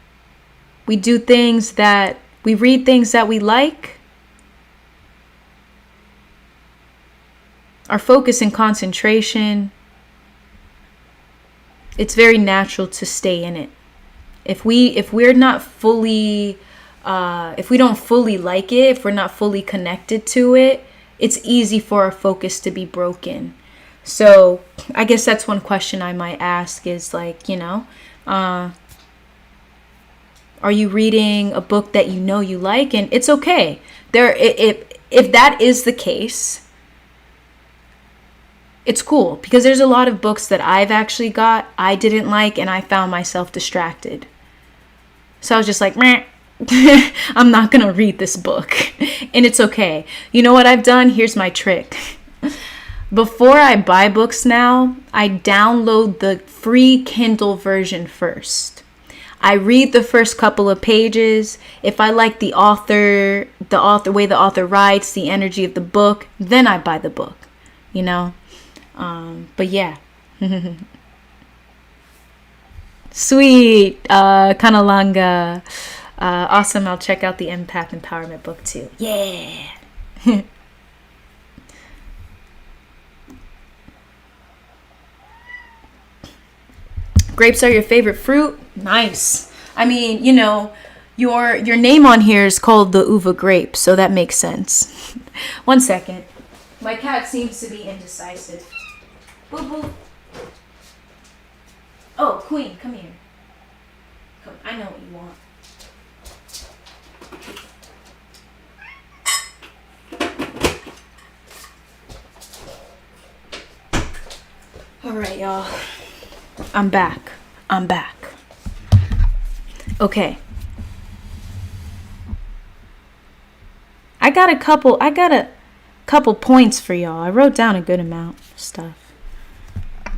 do things that, we read things that we like, our focus and concentration, it's very natural to stay in it. If we're not fully, if we don't fully like it, if we're not fully connected to it, it's easy for our focus to be broken. So I guess that's one question I might ask is, like, you know, are you reading a book that you know you like? And it's okay. If that is the case, it's cool, because there's a lot of books that I've actually got I didn't like and I found myself distracted. So I was just like, meh. I'm not going to read this book. And it's okay. You know what I've done? Here's my trick. Before I buy books now, I download the free Kindle version first. I read the first couple of pages. If I like the way the author writes, the energy of the book, then I buy the book, you know? But yeah. Sweet. Kanalanga. Awesome. I'll check out the Empath Empowerment book too. Yeah. Grapes are your favorite fruit? Nice. I mean, you know, your name on here is called the uva grape, so that makes sense. One second. My cat seems to be indecisive. Boo boo. Oh, Queen, come here. Come, I know what you want. All right, y'all. I'm back. Okay. I got a couple points for y'all. I wrote down a good amount of stuff.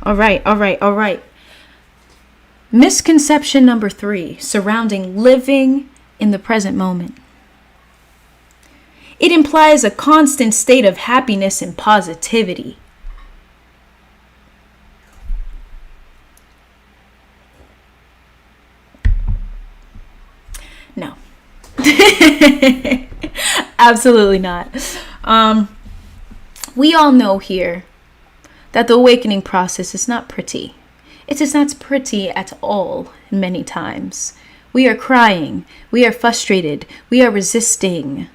All right. Misconception number 3, surrounding living in the present moment. It implies a constant state of happiness and positivity. No. Absolutely not. We all know here that the awakening process is not pretty. It is not pretty at all, many times. We are crying. We are frustrated. We are resisting.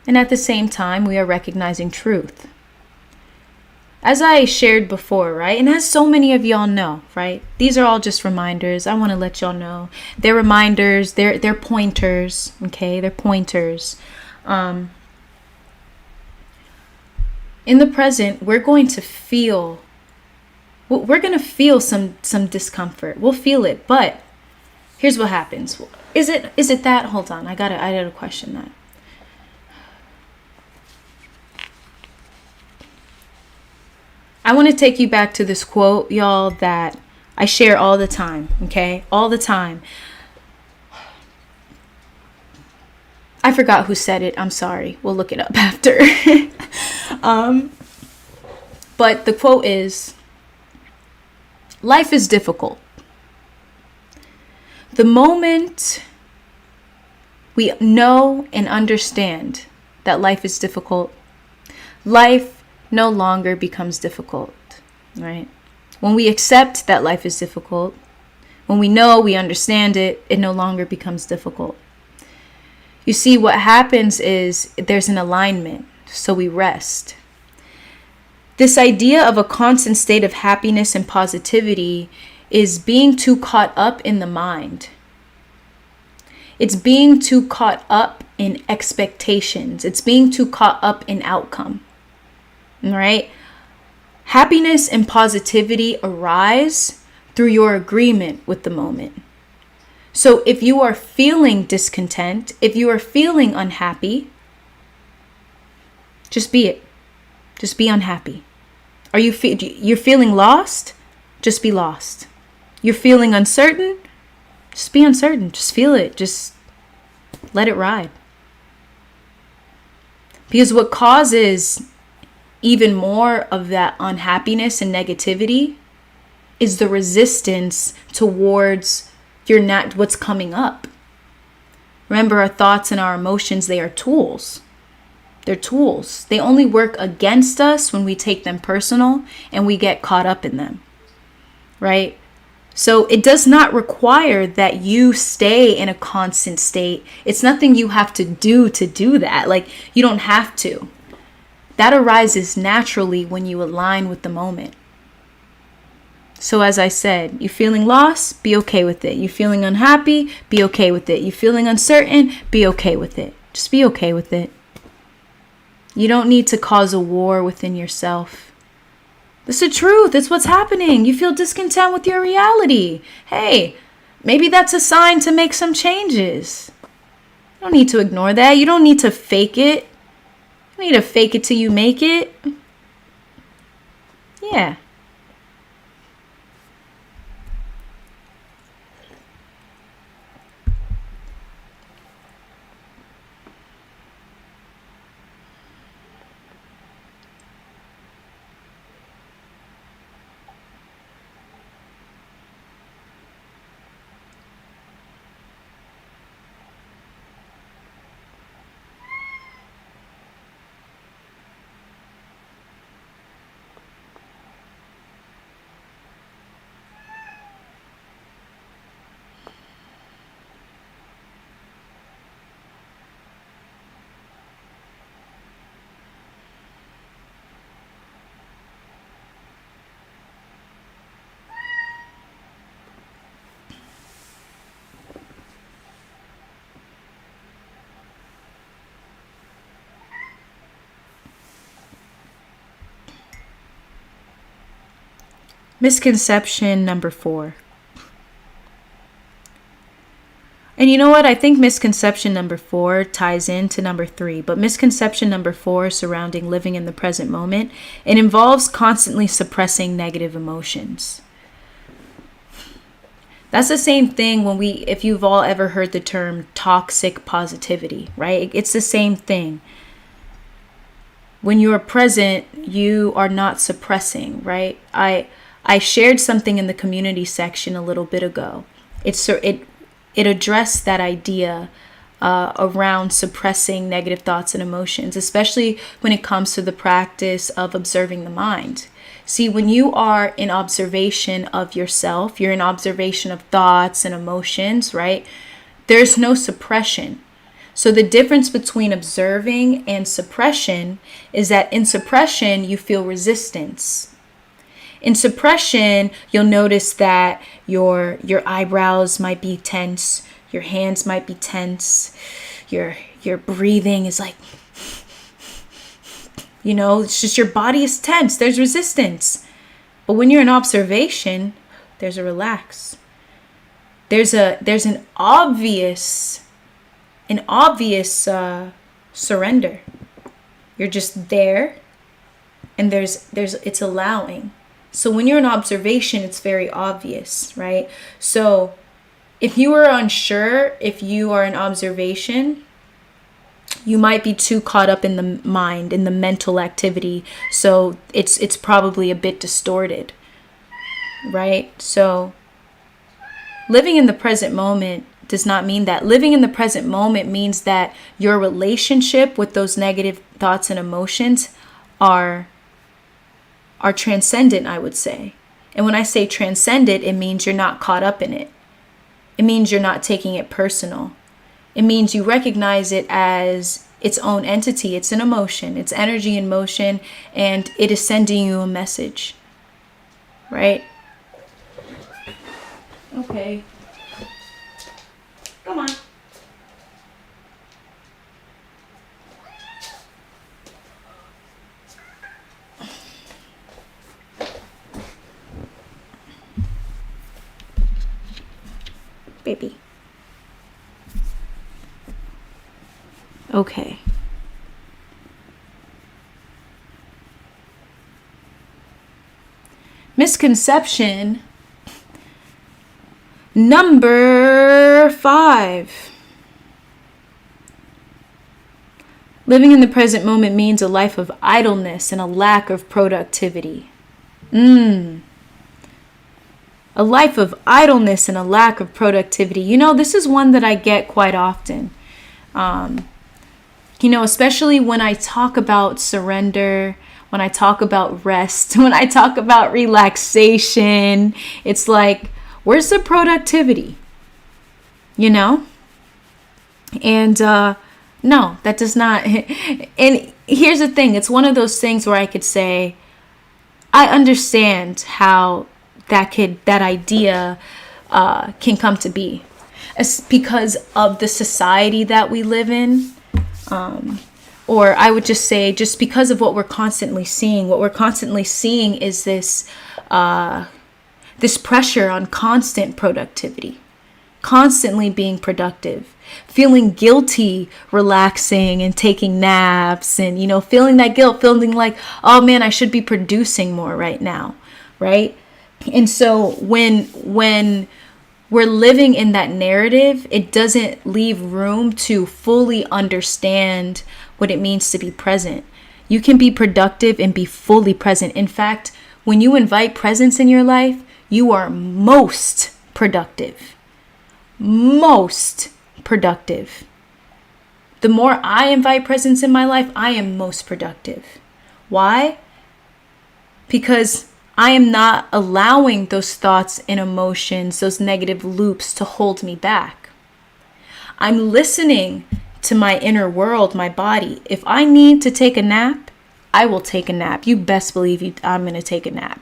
And at the same time, we are recognizing truth. As I shared before, right? And as so many of y'all know, right? These are all just reminders. I want to let y'all know. They're reminders. They're pointers. Okay? They're pointers. In the present, we're going to feel some discomfort. We'll feel it, but here's what happens. Is it that? Hold on. I gotta question that. I want to take you back to this quote, y'all, that I share all the time, okay? All the time. I forgot who said it. I'm sorry. We'll look it up after. But the quote is, life is difficult. The moment we know and understand that life is difficult, life no longer becomes difficult, right? When we accept that life is difficult, when we know, we understand it, it no longer becomes difficult. You see, what happens is there's an alignment, so we rest. This idea of a constant state of happiness and positivity is being too caught up in the mind. It's being too caught up in expectations. It's being too caught up in outcome. Right? Happiness and positivity arise through your agreement with the moment. So if you are feeling discontent, if you are feeling unhappy, just be it. Just be unhappy. You're feeling lost? Just be lost. You're feeling uncertain? Just be uncertain. Just feel it. Just let it ride. Because what causes even more of that unhappiness and negativity is the resistance towards what's coming up. Remember, our thoughts and our emotions, they are tools. They're tools. They only work against us when we take them personal and we get caught up in them, right? So it does not require that you stay in a constant state. It's nothing you have to do that. Like, you don't have to. That arises naturally when you align with the moment. So as I said, you're feeling lost, be okay with it. You're feeling unhappy, be okay with it. You're feeling uncertain, be okay with it. Just be okay with it. You don't need to cause a war within yourself. It's the truth. It's what's happening. You feel discontent with your reality. Hey, maybe that's a sign to make some changes. You don't need to ignore that. You don't need to fake it. You don't need to fake it till you make it. Yeah. Misconception number 4. And you know what? I think misconception number 4 ties into number 3. But misconception number 4 surrounding living in the present moment, it involves constantly suppressing negative emotions. That's the same thing if you've all ever heard the term toxic positivity, right? It's the same thing. When you're present, you are not suppressing, right? I shared something in the community section a little bit ago. It addressed that idea around suppressing negative thoughts and emotions, especially when it comes to the practice of observing the mind. See, when you are in observation of yourself, you're in observation of thoughts and emotions, right? There's no suppression. So the difference between observing and suppression is that in suppression, you feel resistance. In suppression, you'll notice that your eyebrows might be tense, your hands might be tense, your breathing is like, it's just your body is tense. There's resistance. But when you're in observation, there's a relax. There's an obvious surrender. You're just there, and it's allowing. So when you're in observation, it's very obvious, right? So if you are unsure, if you are in observation, you might be too caught up in the mind, in the mental activity. So it's probably a bit distorted, right? So living in the present moment does not mean that. Living in the present moment means that your relationship with those negative thoughts and emotions are transcendent, I would say. And when I say transcendent, it means you're not caught up in it. It means you're not taking it personal. It means you recognize it as its own entity. It's an emotion. It's energy in motion, and it is sending you a message. Right? Okay. Come on. Baby. Okay. Misconception number 5. Living in the present moment means a life of idleness and a lack of productivity. A life of idleness and a lack of productivity. This is one that I get quite often. Especially when I talk about surrender, when I talk about rest, when I talk about relaxation, it's like, where's the productivity? And no, that does not. And here's the thing. It's one of those things where I could say, I understand how that idea can come to be. It's because of the society that we live in. Or I would just say, just because of what we're constantly seeing. What we're constantly seeing is this pressure on constant productivity, constantly being productive, feeling guilty, relaxing and taking naps, and feeling that guilt, feeling like, oh man, I should be producing more right now, right? And so when we're living in that narrative, it doesn't leave room to fully understand what it means to be present. You can be productive and be fully present. In fact, when you invite presence in your life, you are most productive. Most productive. The more I invite presence in my life, I am most productive. Why? Because I am not allowing those thoughts and emotions, those negative loops to hold me back. I'm listening to my inner world, my body. If I need to take a nap, I will take a nap. You best believe I'm going to take a nap.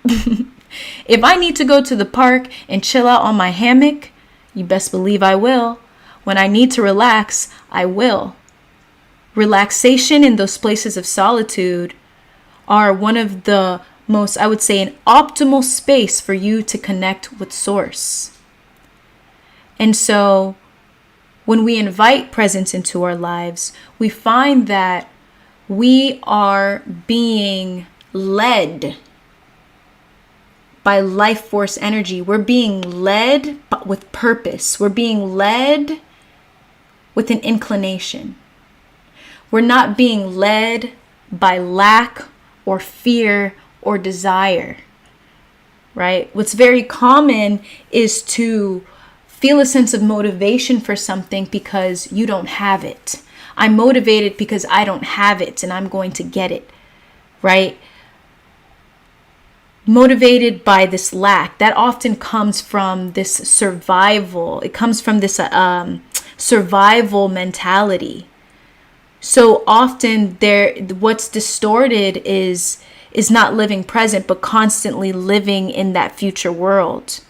If I need to go to the park and chill out on my hammock, you best believe I will. When I need to relax, I will. Relaxation in those places of solitude are one of the I would say, an optimal space for you to connect with source. And so when we invite presence into our lives, we find that we are being led by life force energy. We're being led with purpose. We're being led with an inclination. We're not being led by lack or fear or desire, right? What's very common is to feel a sense of motivation for something because you don't have it. I'm motivated because I don't have it and I'm going to get it, right? Motivated by this lack, that often comes from this survival. It comes from this survival mentality. So often what's distorted is not living present, but constantly living in that future world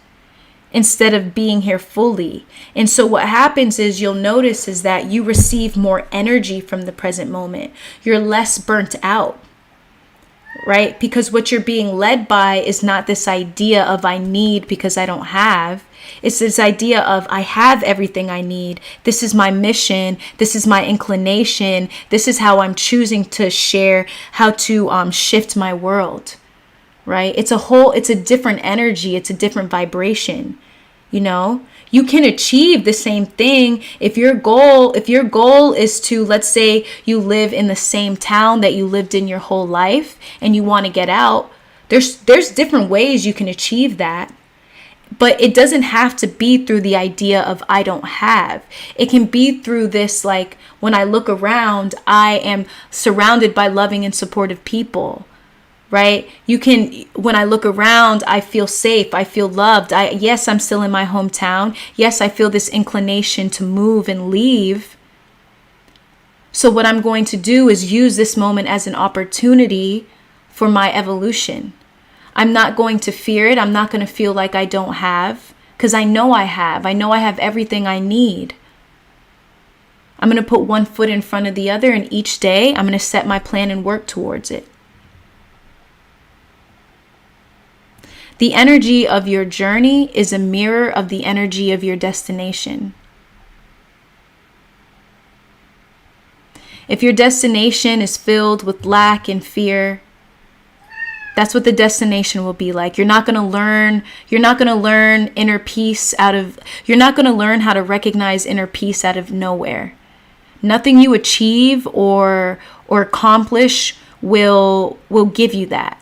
instead of being here fully. And so what happens is you'll notice is that you receive more energy from the present moment. You're less burnt out, right? Because what you're being led by is not this idea of I need because I don't have. It's this idea of I have everything I need. This is my mission. This is my inclination. This is how I'm choosing to share, how to shift my world, right? It's a different energy. It's a different vibration. You know, you can achieve the same thing if your goal is to, let's say you live in the same town that you lived in your whole life and you want to get out. There's different ways you can achieve that. But it doesn't have to be through the idea of I don't have. It can be through this, like, when I look around, I am surrounded by loving and supportive people, right? When I look around, I feel safe. I feel loved. Yes, I'm still in my hometown. Yes, I feel this inclination to move and leave. So what I'm going to do is use this moment as an opportunity for my evolution. I'm not going to fear it. I'm not going to feel like I don't have, because I know I have. I know I have everything I need. I'm going to put one foot in front of the other, and each day I'm going to set my plan and work towards it. The energy of your journey is a mirror of the energy of your destination. If your destination is filled with lack and fear, that's what the destination will be like. You're not going to learn inner peace you're not going to learn how to recognize inner peace out of nowhere. Nothing you achieve or accomplish will give you that.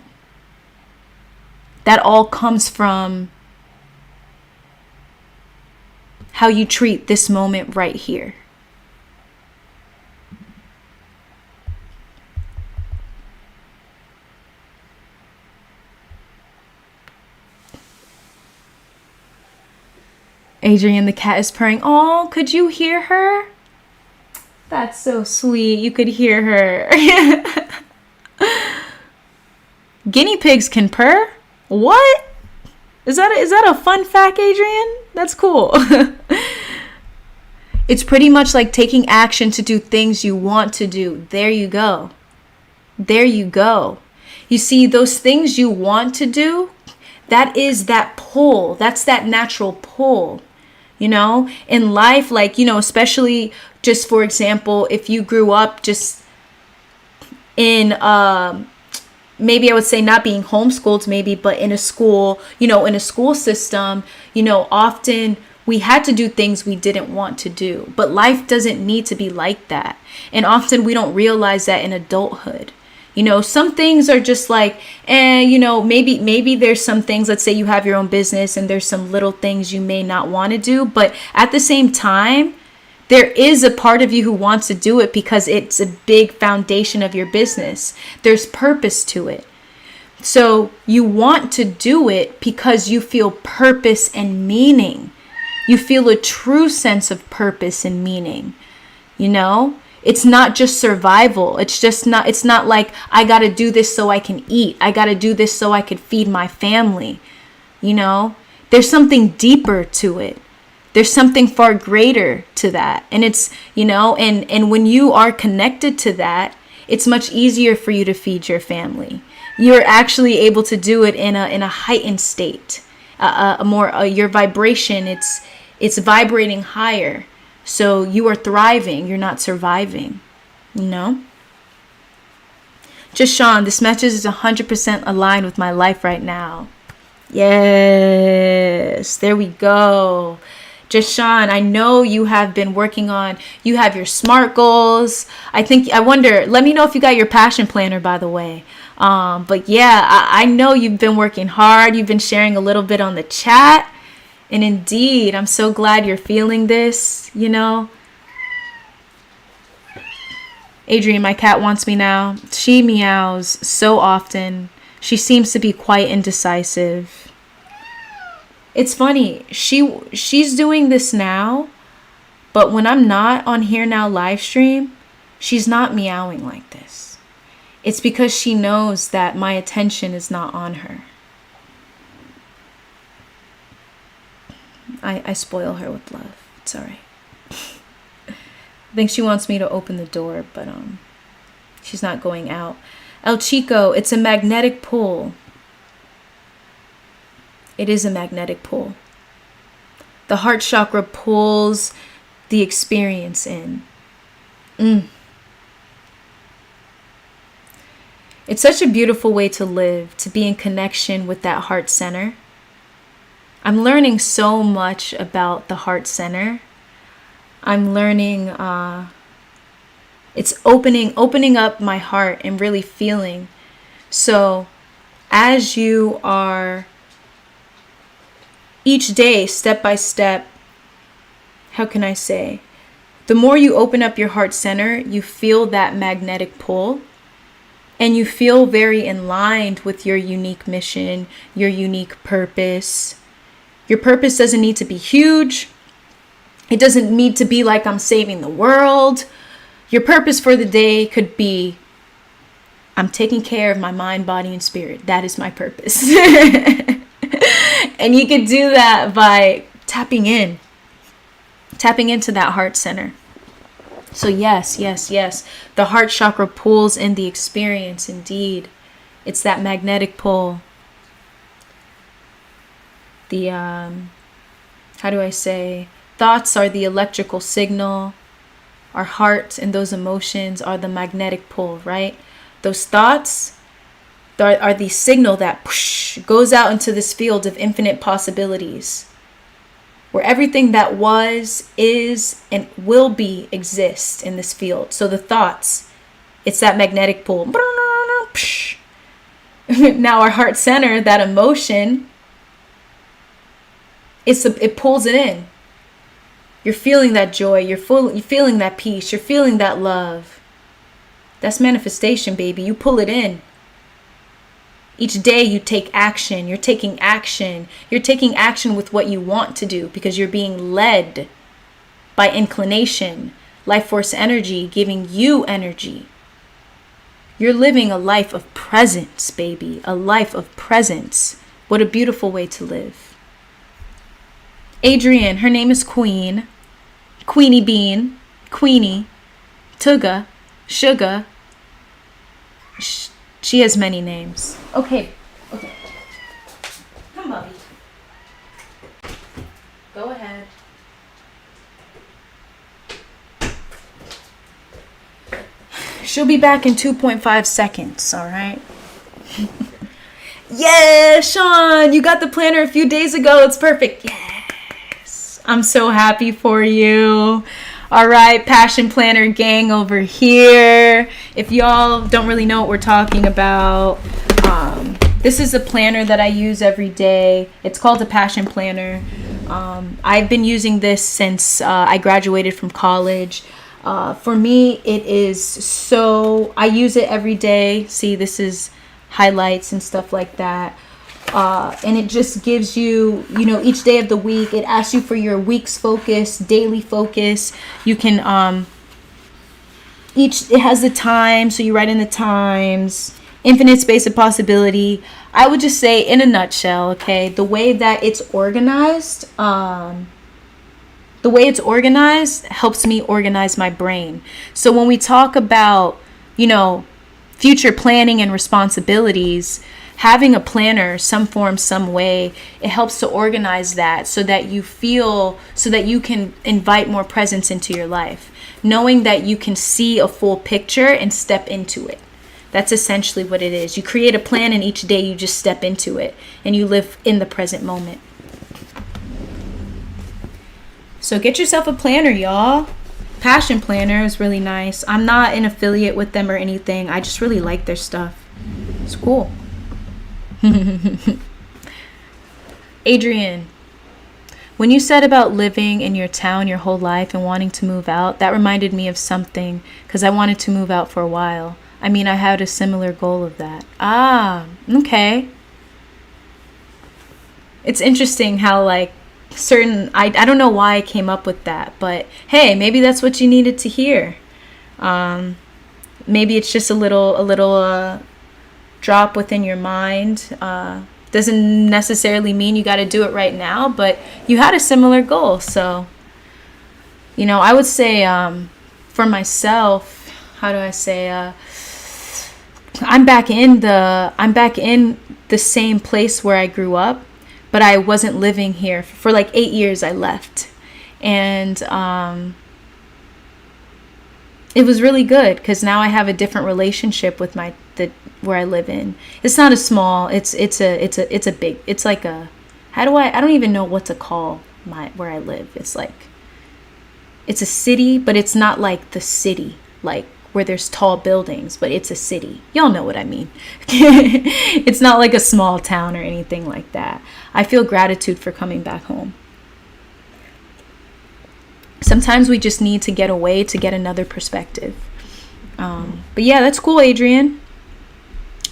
That all comes from how you treat this moment right here. Adrian the cat is purring. Oh, could you hear her? That's so sweet. You could hear her. Guinea pigs can purr? What? Is that a fun fact, Adrian? That's cool. It's pretty much like taking action to do things you want to do. There you go. There you go. You see, those things you want to do, that is that pull. That's that natural pull. You know, in life, like, you know, especially just for example, if you grew up just in, maybe I would say not being homeschooled, maybe, but in a school, you know, in a school system, you know, often we had to do things we didn't want to do, but life doesn't need to be like that. And often we don't realize that in adulthood. You know, some things are just like, you know, maybe there's some things, let's say you have your own business and there's some little things you may not want to do. But at the same time, there is a part of you who wants to do it because it's a big foundation of your business. There's purpose to it. So you want to do it because you feel purpose and meaning. You feel a true sense of purpose and meaning, you know? It's not just survival. It's not like I got to do this so I can eat. I got to do this so I could feed my family. You know, there's something deeper to it. There's something far greater to that. And it's, you know, and when you are connected to that, it's much easier for you to feed your family. You're actually able to do it in a heightened state, a more your vibration. It's vibrating higher, so you are thriving. You're not surviving. You know. Just Sean, this message is 100% aligned with my life right now. Yes, there we go. Just Sean, I know you have been working on, you have your SMART goals. I wonder, let me know if you got your passion planner, by the way. But yeah, I know you've been working hard. You've been sharing a little bit on the chat. And indeed, I'm so glad you're feeling this, you know. Adrian, my cat wants me now. She meows so often. She seems to be quite indecisive. It's funny. She's doing this now, but when I'm not on Here Now live stream, she's not meowing like this. It's because she knows that my attention is not on her. I spoil her with love. It's all right. I think she wants me to open the door, but she's not going out. El Chico, it's a magnetic pull. It is a magnetic pull. The heart chakra pulls the experience in. It's such a beautiful way to live, to be in connection with that heart center. I'm learning so much about the heart center. I'm learning, it's opening up my heart and really feeling. So as you are each day, step by step, how can I say? The more you open up your heart center, you feel that magnetic pull, and you feel very in line with your unique mission, your unique purpose. Your purpose doesn't need to be huge. It doesn't need to be like I'm saving the world. Your purpose for the day could be, I'm taking care of my mind, body, and spirit. That is my purpose. And you can do that by tapping into that heart center. So yes. The heart chakra pulls in the experience, indeed. It's that magnetic pull. The, how do I say? Thoughts are the electrical signal. Our heart and those emotions are the magnetic pull, right? Those thoughts are the signal that goes out into this field of infinite possibilities, where everything that was, is, and will be exists in this field. So the thoughts, it's that magnetic pull. Now our heart center, that emotion, it pulls it in. You're feeling that joy. You're feeling that peace. You're feeling that love. That's manifestation, baby. You pull it in. Each day you take action. You're taking action. You're taking action with what you want to do because you're being led by inclination, life force energy, giving you energy. You're living a life of presence, baby. A life of presence. What a beautiful way to live. Adrienne, her name is Queen. Queenie Bean. Queenie. Tuga. Sugar. She has many names. Okay. Come, Bubby. Go ahead. She'll be back in 2.5 seconds, all right? Yeah, Sean, you got the planner a few days ago. It's perfect. Yes. I'm so happy for you. All right, Passion Planner gang over here. If y'all don't really know what we're talking about, this is a planner that I use every day. It's called a Passion Planner. I've been using this since I graduated from college. For me, it is so, I use it every day. See, this is highlights and stuff like that. And it just gives you, each day of the week, it asks you for your week's focus, daily focus. You can, it has the time, so you write in the times, infinite space of possibility. I would just say, in a nutshell, okay, the way that it's organized, helps me organize my brain. So when we talk about, future planning and responsibilities, having a planner, some form, some way, it helps to organize that so that you can invite more presence into your life, knowing that you can see a full picture and step into it. That's essentially what it is. You create a plan, and each day you just step into it and you live in the present moment. So get yourself a planner, y'all. Passion Planner is really nice. I'm not an affiliate with them or anything. I just really like their stuff. It's cool. Adrian, when you said about living in your town your whole life and wanting to move out, that reminded me of something, because I wanted to move out for a while. I mean, I had a similar goal of that. Ah, okay. It's interesting how like I don't know why I came up with that, but hey, maybe that's what you needed to hear. Maybe it's just a little drop within your mind. Doesn't necessarily mean you got to do it right now, but you had a similar goal. So, I would say for myself, how do I say? I'm back in the same place where I grew up, but I wasn't living here for like 8 years. I left, and it was really good because now I have a different relationship with where I live in. It's not a small. It's a big. It's like a. I don't even know what to call where I live. It's like. It's a city, but it's not like the city, like where there's tall buildings, but it's a city. Y'all know what I mean. It's not like a small town or anything like that. I feel gratitude for coming back home. Sometimes we just need to get away to get another perspective. But yeah, that's cool, Adrian.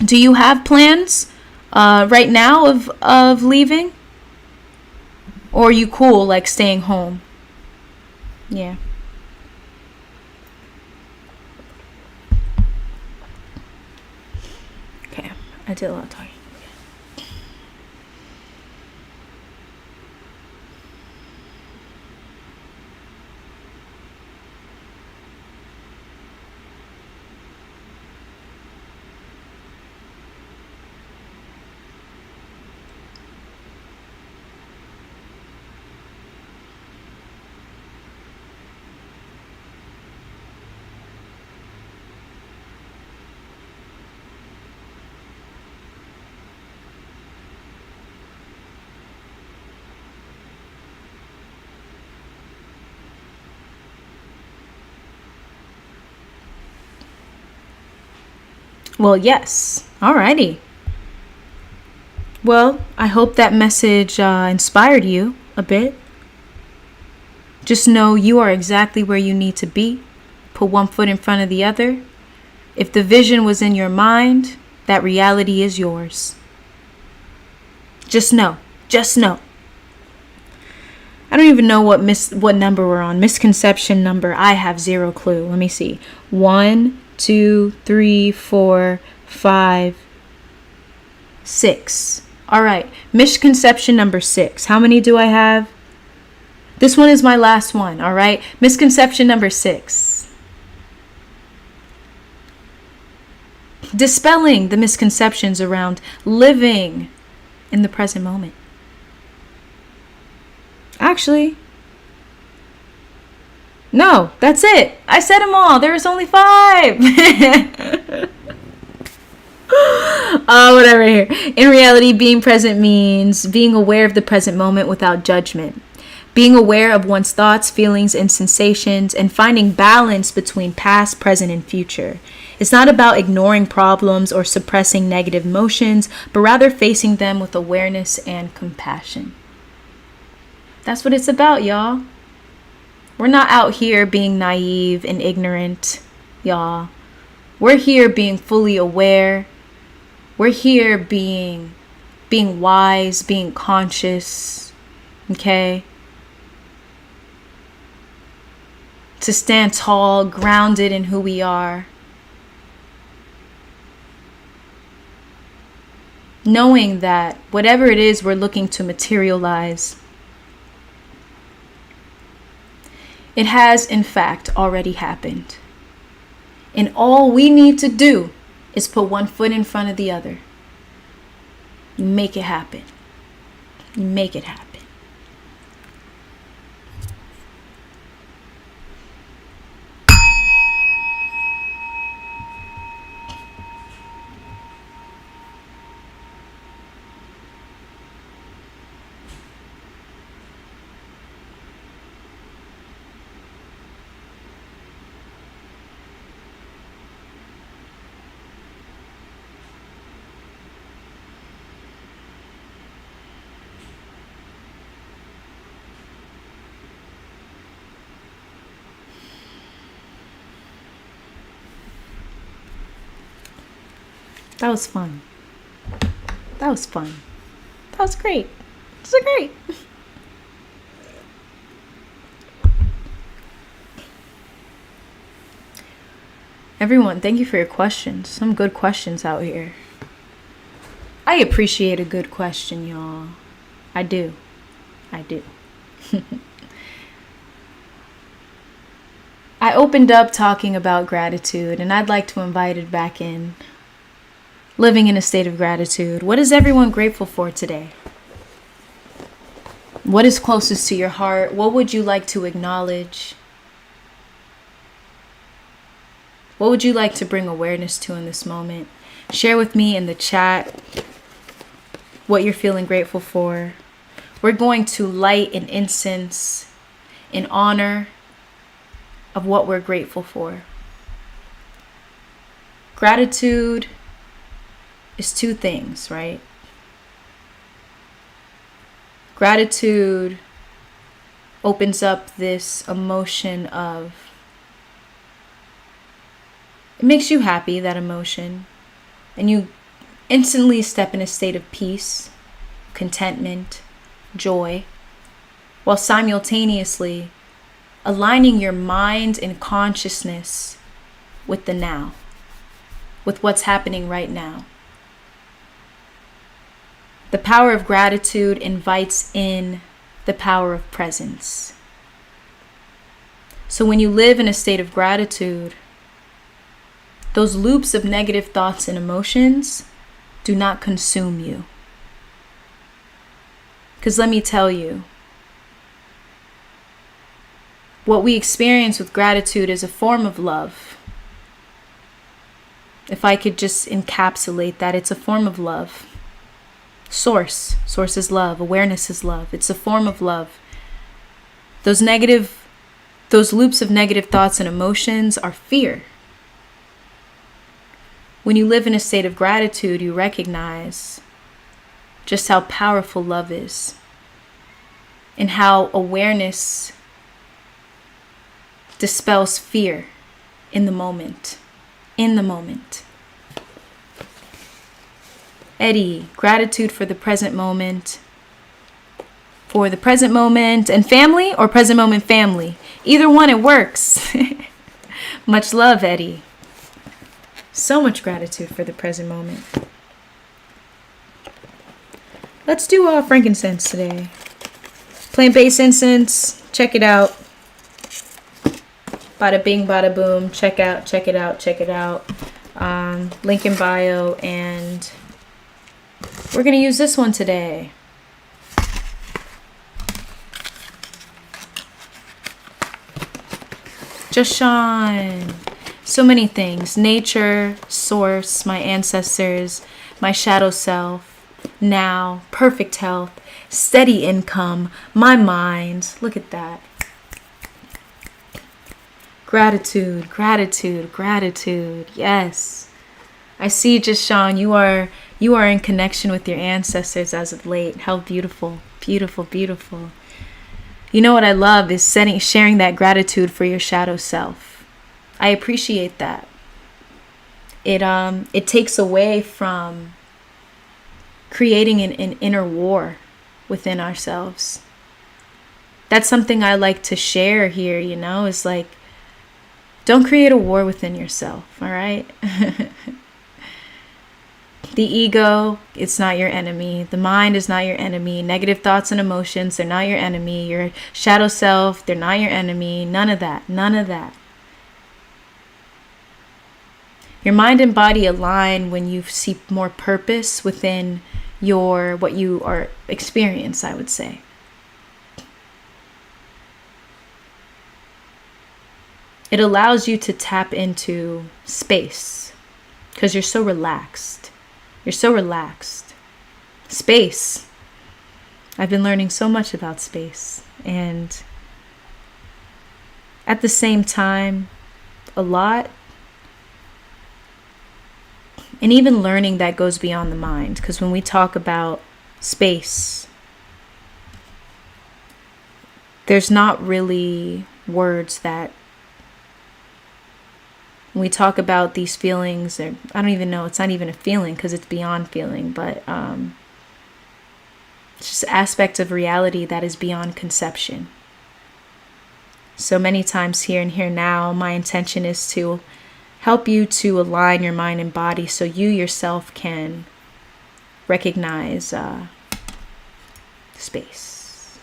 Do you have plans right now of leaving? Or are you cool like staying home? Yeah. Okay, I did a lot of talking. Well, yes. Alrighty. Well, I hope that message inspired you a bit. Just know you are exactly where you need to be. Put one foot in front of the other. If the vision was in your mind, that reality is yours. Just know. Just know. I don't even know what number we're on. Misconception number. I have zero clue. Let me see. 1, 2, 3, 4, 5, 6. All right. Misconception number 6. How many do I have? This one is my last one. All right. Misconception number 6. Dispelling the misconceptions around living in the present moment. Actually, no, that's it. I said them all. There was only 5. Whatever here. In reality, being present means being aware of the present moment without judgment. Being aware of one's thoughts, feelings, and sensations, and finding balance between past, present, and future. It's not about ignoring problems or suppressing negative emotions, but rather facing them with awareness and compassion. That's what it's about, y'all. We're not out here being naive and ignorant, y'all. We're here being fully aware. We're here being wise, being conscious, okay? To stand tall, grounded in who we are. Knowing that whatever it is we're looking to materialize, it has, in fact, already happened. And all we need to do is put one foot in front of the other. You make it happen. You make it happen. That was fun. That was fun. That was great. This was great. Everyone, thank you for your questions. Some good questions out here. I appreciate a good question, y'all. I do. I do. I opened up talking about gratitude, and I'd like to invite it back in. Living in a state of gratitude. What is everyone grateful for today? What is closest to your heart? What would you like to acknowledge? What would you like to bring awareness to in this moment? Share with me in the chat what you're feeling grateful for. We're going to light an incense in honor of what we're grateful for. Gratitude is two things, right? Gratitude opens up this emotion of, it makes you happy, that emotion, and you instantly step in a state of peace, contentment, joy, while simultaneously aligning your mind and consciousness with the now, with what's happening right now. The power of gratitude invites in the power of presence. So when you live in a state of gratitude, those loops of negative thoughts and emotions do not consume you. Because let me tell you, what we experience with gratitude is a form of love. If I could just encapsulate that, it's a form of love. Source is love. Awareness is love. It's a form of love. Those loops of negative thoughts and emotions are fear. When you live in a state of gratitude, you recognize just how powerful love is and how awareness dispels fear in the moment. In the moment. Eddie, gratitude for the present moment. For the present moment and family, or present moment family. Either one, it works. Much love, Eddie. So much gratitude for the present moment. Let's do frankincense today. Plant-based incense. Check it out. Bada bing, bada boom. Check it out. Link in bio, and we're going to use this one today. Just shine. So many things. Nature, source, my ancestors, my shadow self, now, perfect health, steady income, my mind. Look at that. Gratitude, gratitude, gratitude. Yes. I see, just Sean, you are in connection with your ancestors as of late. How beautiful, beautiful, beautiful. You know what I love is sharing that gratitude for your shadow self. I appreciate that. It takes away from creating an inner war within ourselves. That's something I like to share here, is like, don't create a war within yourself, all right? The ego, it's not your enemy. The mind is not your enemy. Negative thoughts and emotions, they're not your enemy. Your shadow self, they're not your enemy. None of that. None of that. Your mind and body align when you see more purpose within what you are experience, I would say. It allows you to tap into space because you're so relaxed. You're so relaxed. Space. I've been learning so much about space, and at the same time, a lot. And even learning that goes beyond the mind, because when we talk about space, there's not really words that, when we talk about these feelings, I don't even know, it's not even a feeling because it's beyond feeling, but it's just aspects of reality that is beyond conception. So many times here and here now, my intention is to help you to align your mind and body so you yourself can recognize space.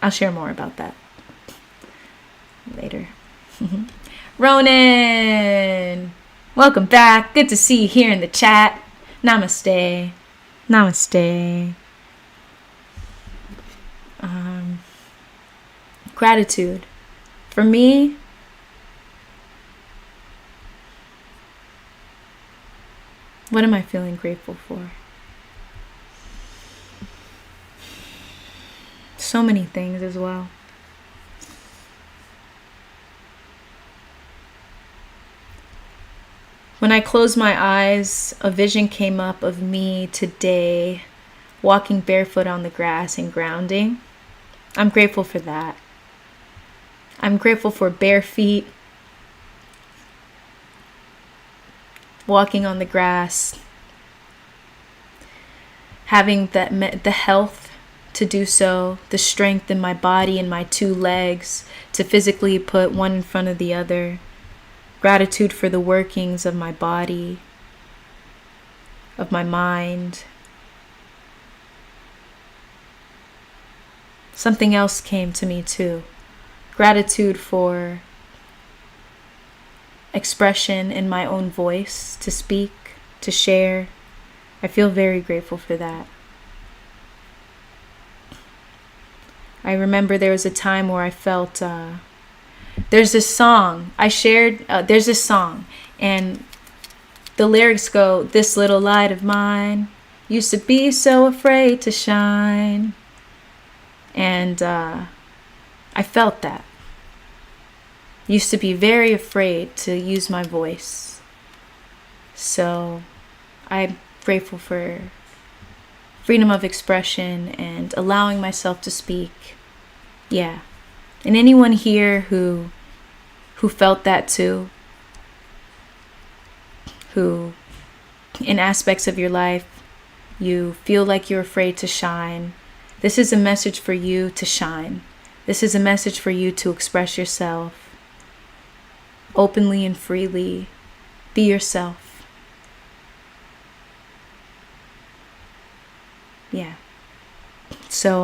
I'll share more about that later. Ronan, welcome back. Good to see you here in the chat. Namaste. Namaste. Gratitude. For me, what am I feeling grateful for? So many things as well. When I closed my eyes, a vision came up of me today walking barefoot on the grass and grounding. I'm grateful for that. I'm grateful for bare feet, walking on the grass, having the health to do so, the strength in my body and my two legs to physically put one in front of the other. Gratitude for the workings of my body, of my mind. Something else came to me too. Gratitude for expression in my own voice, to speak, to share. I feel very grateful for that. I remember there was a time where I felt, there's this song I shared, there's this song, and the lyrics go, "This little light of mine used to be so afraid to shine." And I felt that. Used to be very afraid to use my voice. So I'm grateful for freedom of expression and allowing myself to speak. Yeah. And anyone here who felt that too, who in aspects of your life you feel like you're afraid to shine, this is a message for you to shine. This is a message for you to express yourself openly and freely. Be yourself. Yeah. So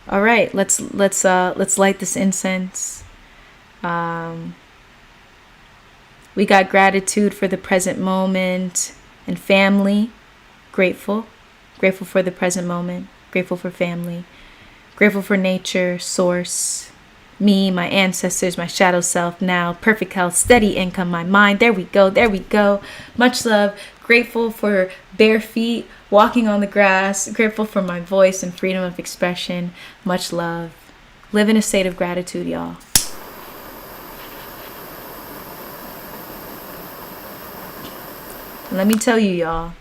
all right, let's light this incense. We got gratitude for the present moment and family. Grateful for the present moment, grateful for family, grateful for nature, source, me, my ancestors, my shadow self now, perfect health, steady income, my mind. There we go. Much love. Grateful for bare feet, walking on the grass. Grateful for my voice and freedom of expression. Much love. Live in a state of gratitude, y'all. Let me tell you, y'all,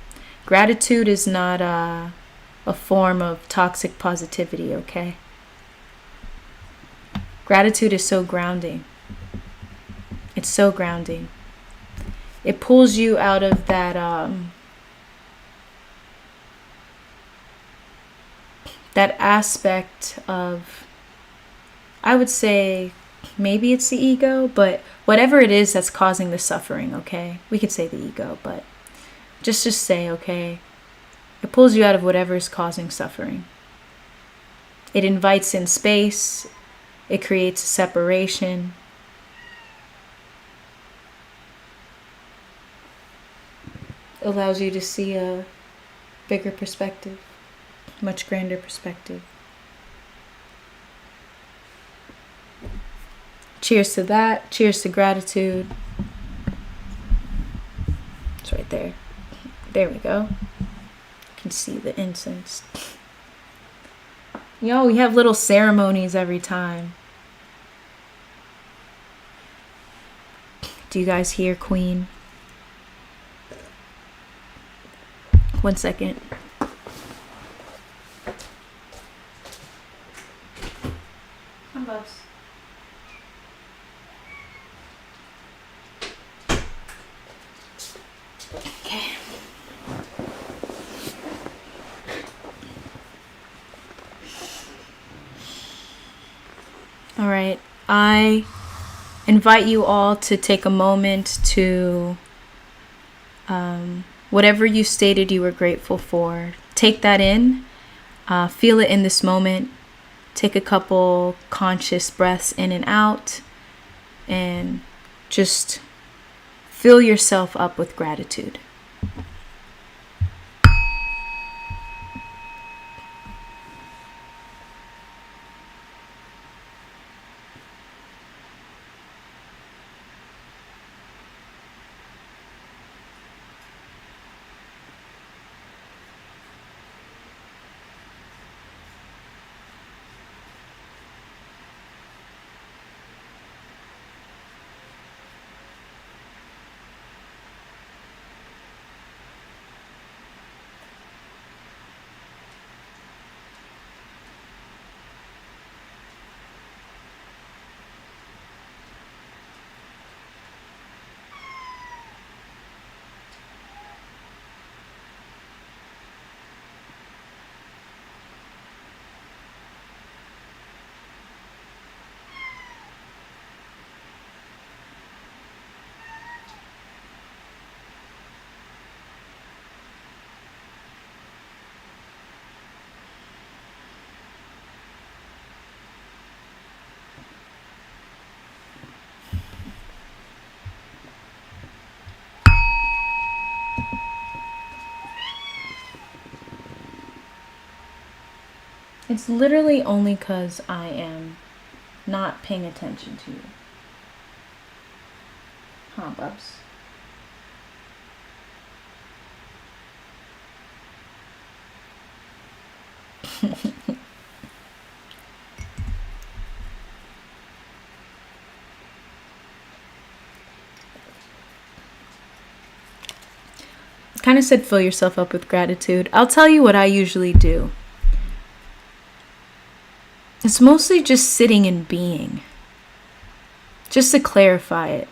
gratitude is not a form of toxic positivity, okay? Gratitude is so grounding. It's so grounding. It pulls you out of that that aspect of, I would say, maybe it's the ego, but whatever it is that's causing the suffering, okay? We could say the ego, but just say, okay, it pulls you out of whatever is causing suffering. It invites in space. It creates a separation. allows you to see a bigger perspective, much grander perspective. Cheers to that. Cheers to gratitude. It's right there. There we go. You can see the incense. Yo, we have little ceremonies every time. Do you guys hear Queen? 1 second. Come, Bubs. Okay. All right. I invite you all to take a moment to whatever you stated you were grateful for. Take that in. Feel it in this moment. Take a couple conscious breaths in and out. And just fill yourself up with gratitude. It's literally only because I am not paying attention to you. Huh, Bubs? Kind of said fill yourself up with gratitude. I'll tell you what I usually do. It's mostly just sitting and being. Just to clarify it.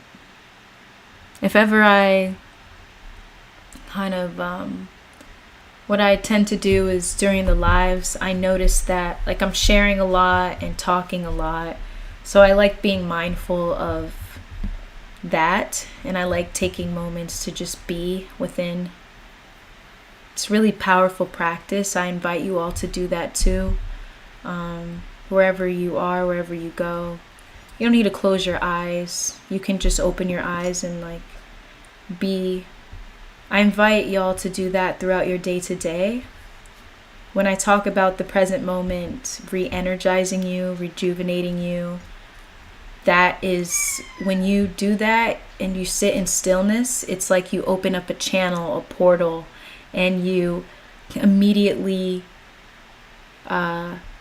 If ever I kind of, what I tend to do is during the lives, I notice that like I'm sharing a lot and talking a lot. So I like being mindful of that. And I like taking moments to just be within. It's really powerful practice. I invite you all to do that too. Wherever you are, wherever you go. You don't need to close your eyes. You can just open your eyes and like be. I invite y'all to do that throughout your day to day. When I talk about the present moment, re-energizing you, rejuvenating you, that is when you do that and you sit in stillness, it's like you open up a channel, a portal, and you immediately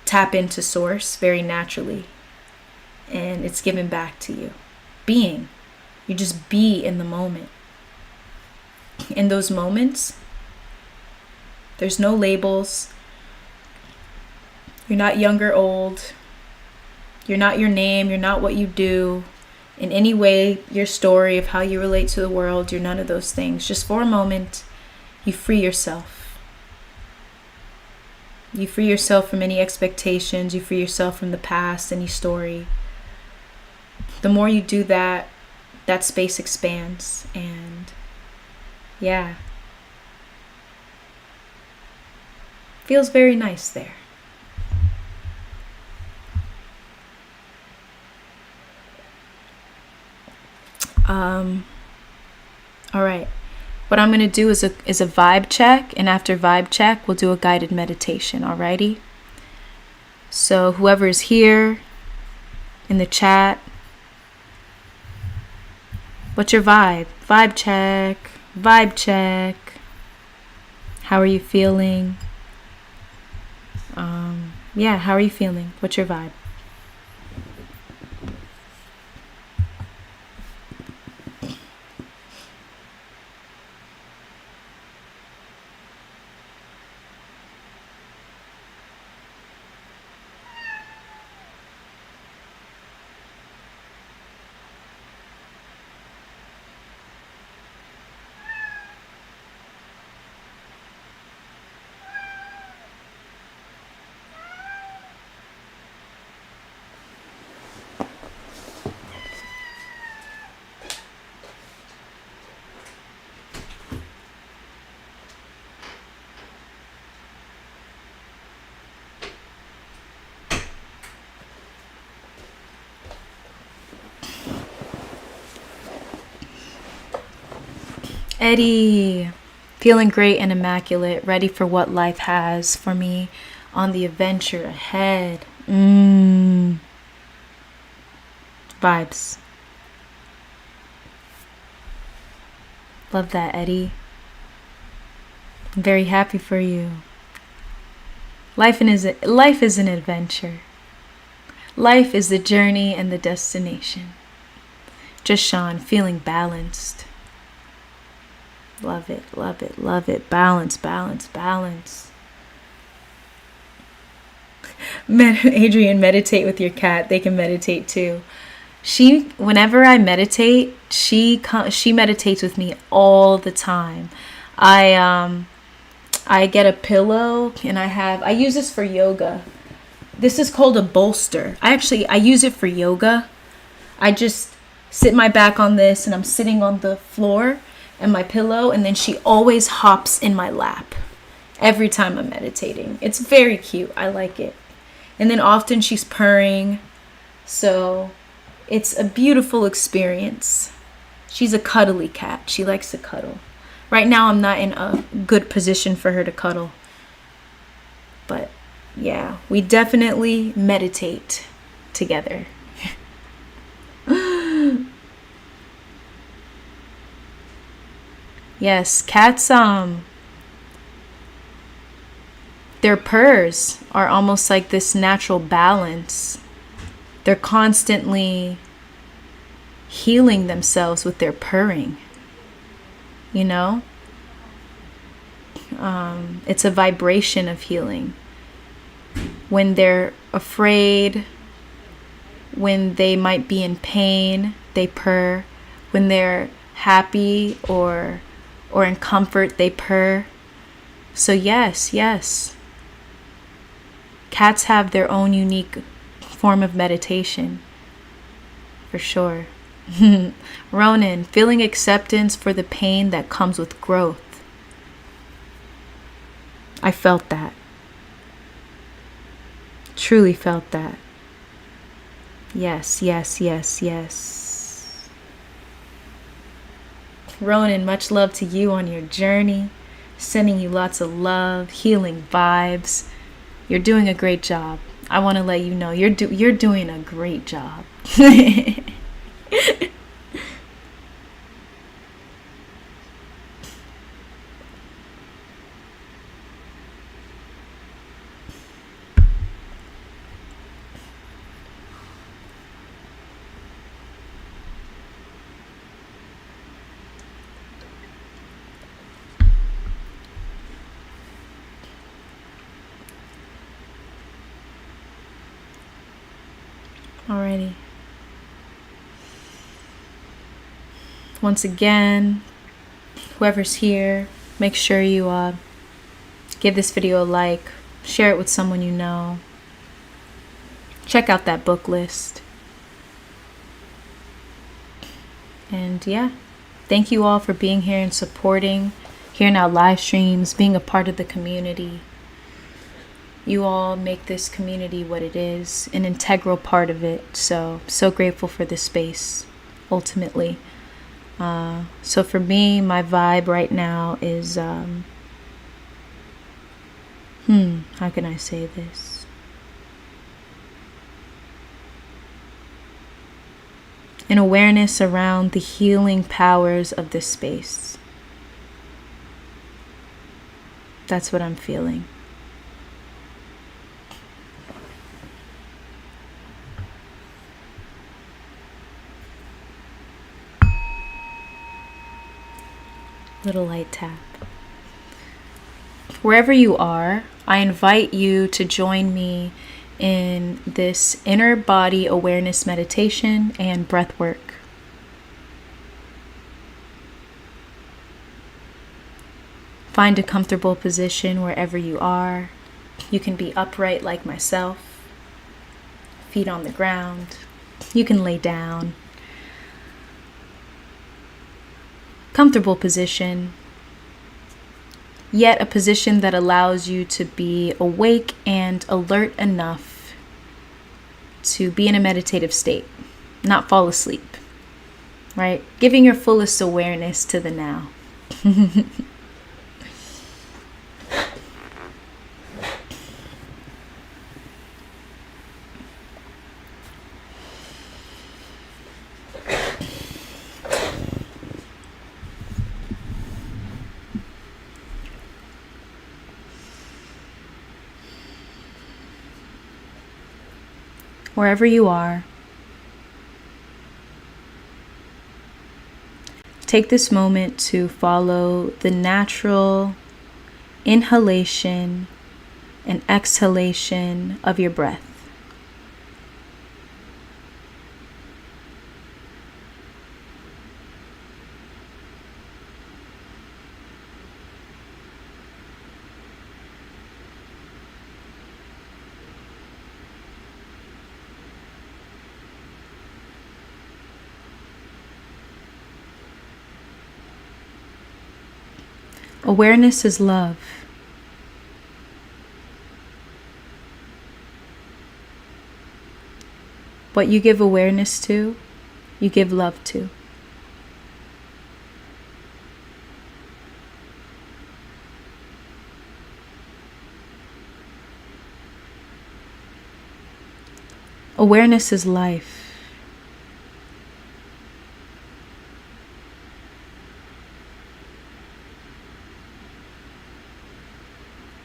tap into source very naturally. And it's given back to you. Being. You just be in the moment. In those moments, there's no labels. You're not young or old. You're not your name. You're not what you do. In any way, your story of how you relate to the world, you're none of those things. Just for a moment, you free yourself. You free yourself from any expectations. You free yourself from the past, any story. The more you do that, that space expands. And yeah. Feels very nice there. All right. What I'm going to do is a vibe check, and after vibe check, we'll do a guided meditation, alrighty? So whoever is here in the chat, what's your vibe? Vibe check. Vibe check. How are you feeling? Yeah, how are you feeling? What's your vibe? Eddie, feeling great and immaculate, ready for what life has for me on the adventure ahead. Vibes. Love that, Eddie. I'm very happy for you. Life is an adventure. Life is the journey and the destination. Just Sean, feeling balanced. Love it, love it, love it. Balance, balance, balance. Adrian, meditate with your cat. They can meditate too. Whenever I meditate, she meditates with me all the time. I get a pillow and I use this for yoga. This is called a bolster. I use it for yoga. I just sit my back on this and I'm sitting on the floor and my pillow, and then she always hops in my lap every time I'm meditating. It's very cute. I like it. And then often she's purring. So it's a beautiful experience. She's a cuddly cat. She likes to cuddle. Right now I'm not in a good position for her to cuddle. But yeah, we definitely meditate together. Yes, cats, their purrs are almost like this natural balance. They're constantly healing themselves with their purring, you know? It's a vibration of healing. When they're afraid, when they might be in pain, they purr. When they're happy or in comfort, they purr. So yes. Cats have their own unique form of meditation. For sure. Ronan, feeling acceptance for the pain that comes with growth. I felt that. Truly felt that. Yes. Ronan, much love to you on your journey. Sending you lots of love, healing vibes. You're doing a great job. I want to let you know you're doing a great job. Alrighty. Once again, whoever's here, make sure you give this video a like, share it with someone you know. Check out that book list. And yeah, thank you all for being here and supporting Here Now live streams, being a part of the community. You all make this community what it is, an integral part of it. So grateful for this space, ultimately. So for me, my vibe right now is, how can I say this? An awareness around the healing powers of this space. That's what I'm feeling. Little light tap. Wherever you are, I invite you to join me in this inner body awareness meditation and breath work. Find a comfortable position wherever you are. You can be upright like myself, feet on the ground. You can lay down. Comfortable position, yet a position that allows you to be awake and alert enough to be in a meditative state, not fall asleep, right? Giving your fullest awareness to the now. Wherever you are, take this moment to follow the natural inhalation and exhalation of your breath. Awareness is love. What you give awareness to, you give love to. Awareness is life.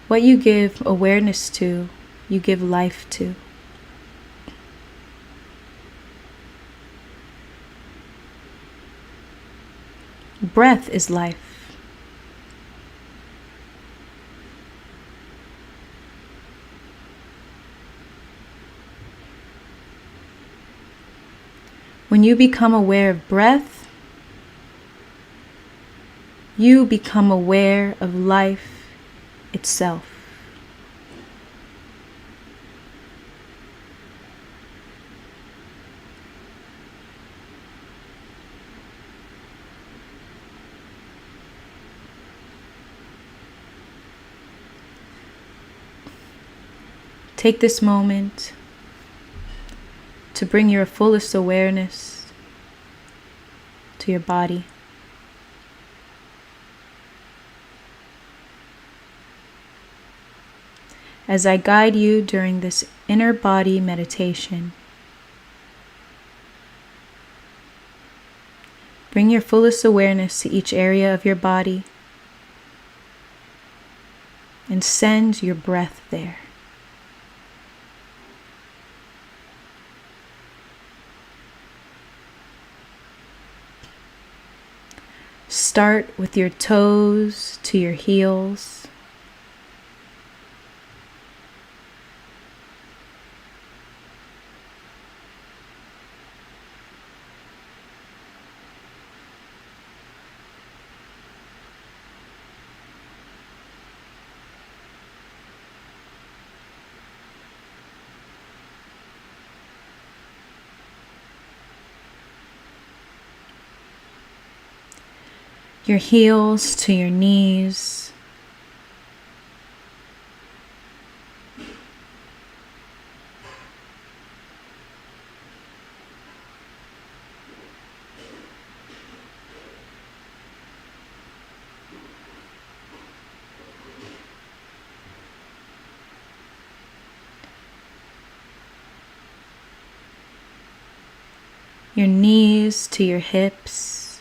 What you give awareness to, you give life to. Breath is life. When you become aware of breath, you become aware of life itself. Take this moment to bring your fullest awareness to your body. As I guide you during this inner body meditation, bring your fullest awareness to each area of your body and send your breath there. Start with your toes to your heels. Your heels to your knees. your knees to your hips,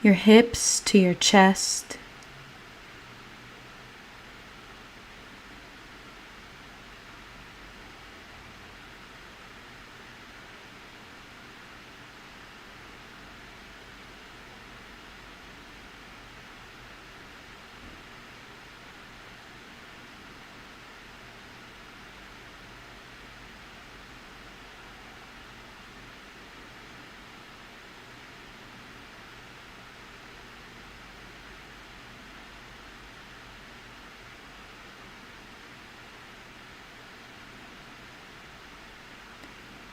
your hips to your chest,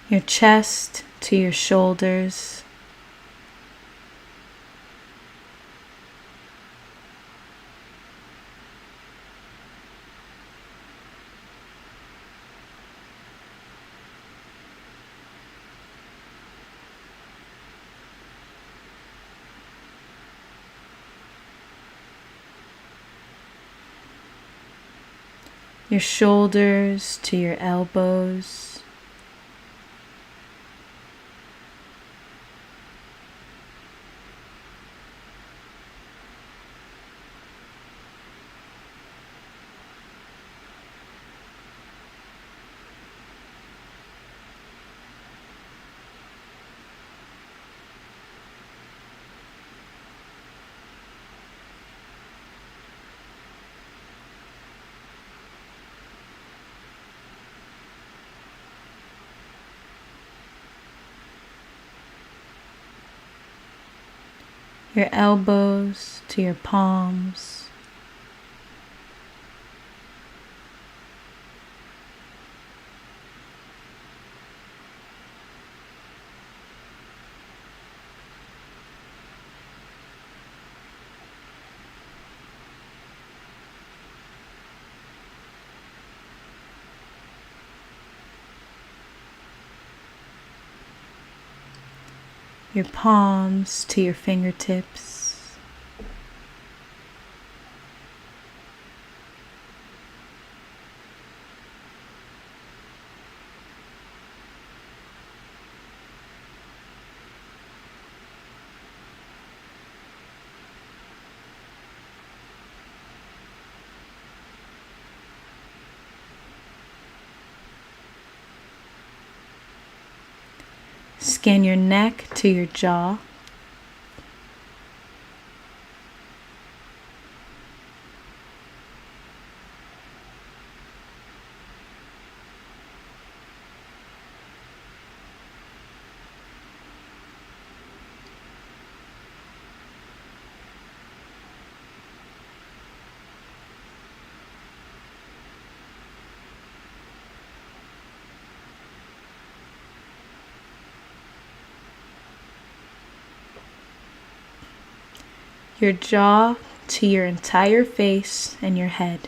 your chest to your shoulders, your shoulders to your elbows, your elbows to your palms, your palms to your fingertips, scan your neck to your jaw, your jaw to your entire face and your head.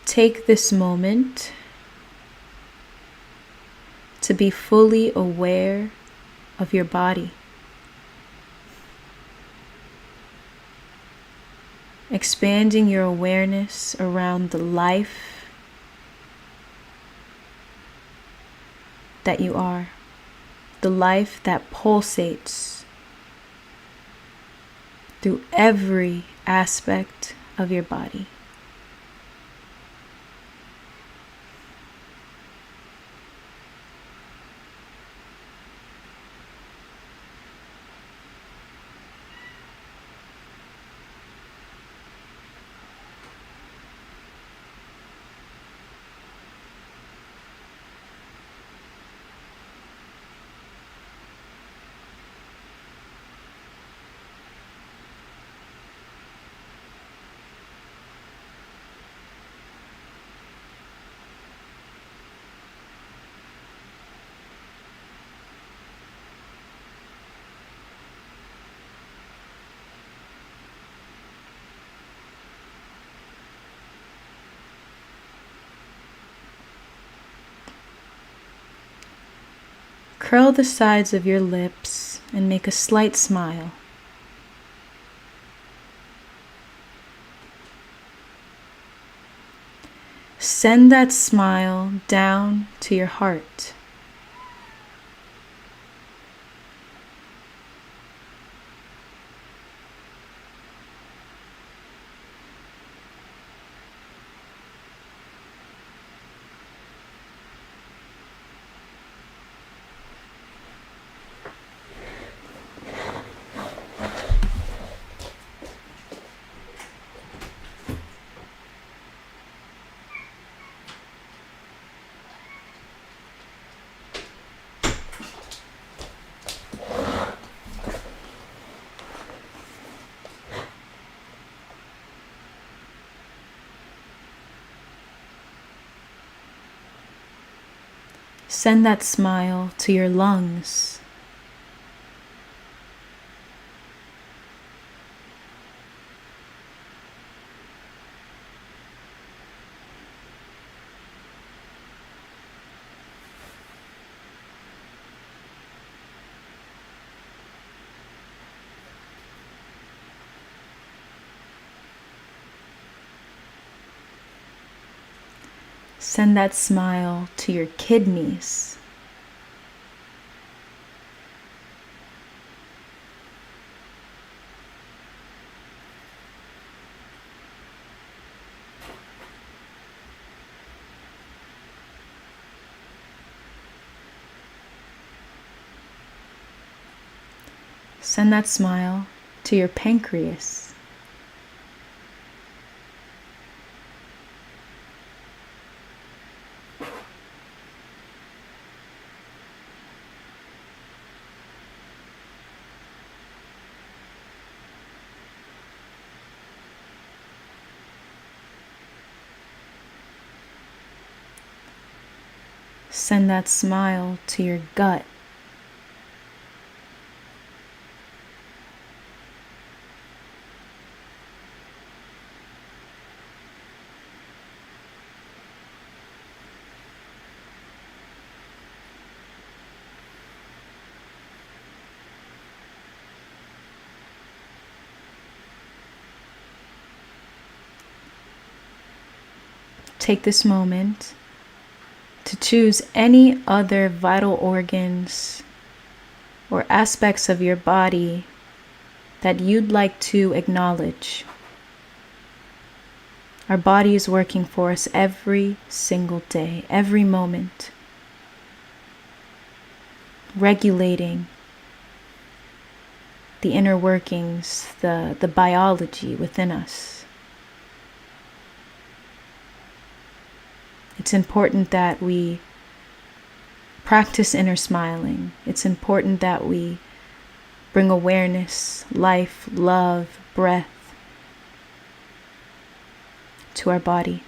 Take this moment to be fully aware of your body. Expanding your awareness around the life that you are, the life that pulsates through every aspect of your body. curl the sides of your lips and make a slight smile. Send that smile down to your heart. Send that smile to your lungs. Send that smile to your kidneys. Send that smile to your pancreas. Send that smile to your gut. Take this moment to choose any other vital organs or aspects of your body that you'd like to acknowledge. Our body is working for us every single day, every moment, regulating the inner workings, the biology within us. It's important that we practice inner smiling. It's important that we bring awareness, life, love, breath to our body.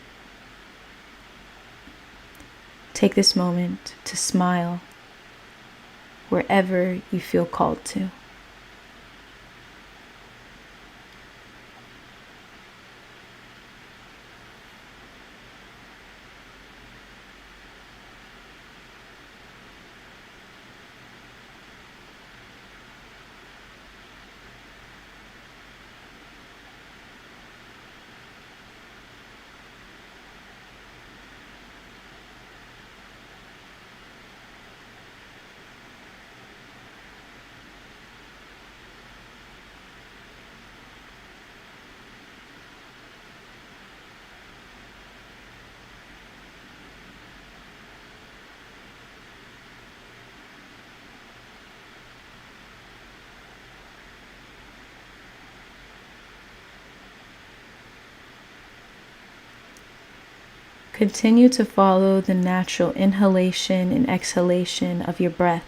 Take this moment to smile wherever you feel called to. Continue to follow the natural inhalation and exhalation of your breath.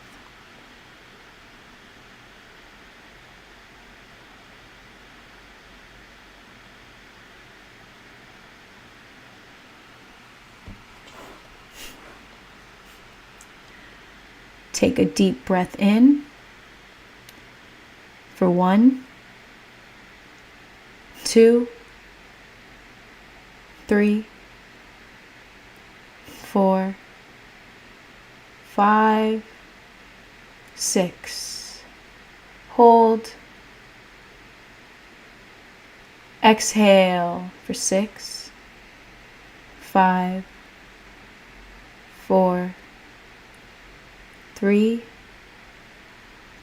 Take a deep breath in for 1, 2, 3, 4, 5, 6. Hold. Exhale for 6, 5, 4, 3,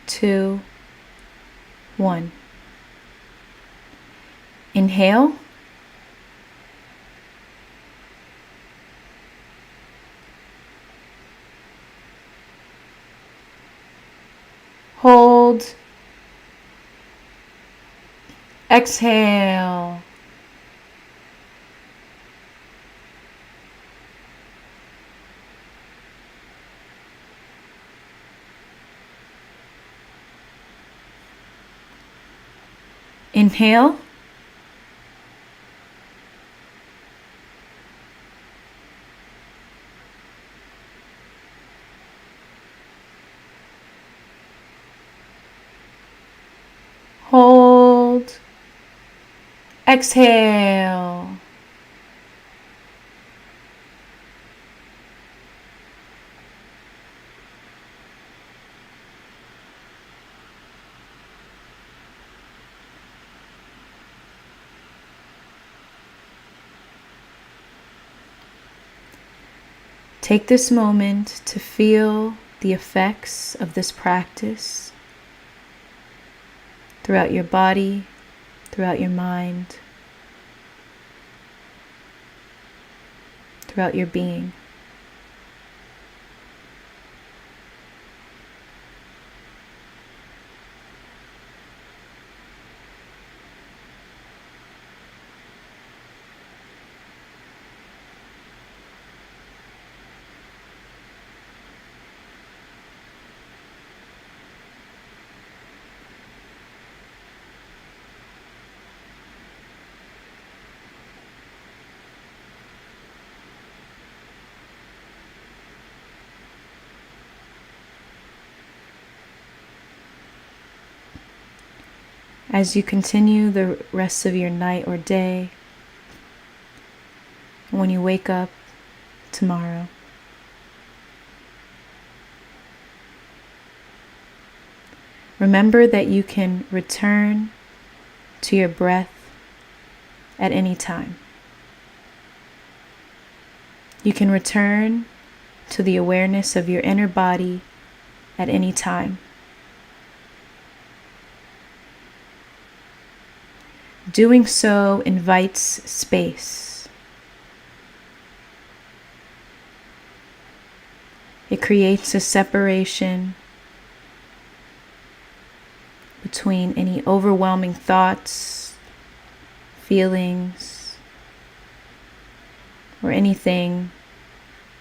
2, 1. Inhale. Hold. Exhale. Inhale. Hold. Exhale. Take this moment to feel the effects of this practice throughout your body, throughout your mind, throughout your being. As you continue the rest of your night or day, when you wake up tomorrow, remember that you can return to your breath at any time. You can return to the awareness of your inner body at any time. Doing so invites space. It creates a separation between any overwhelming thoughts, feelings, or anything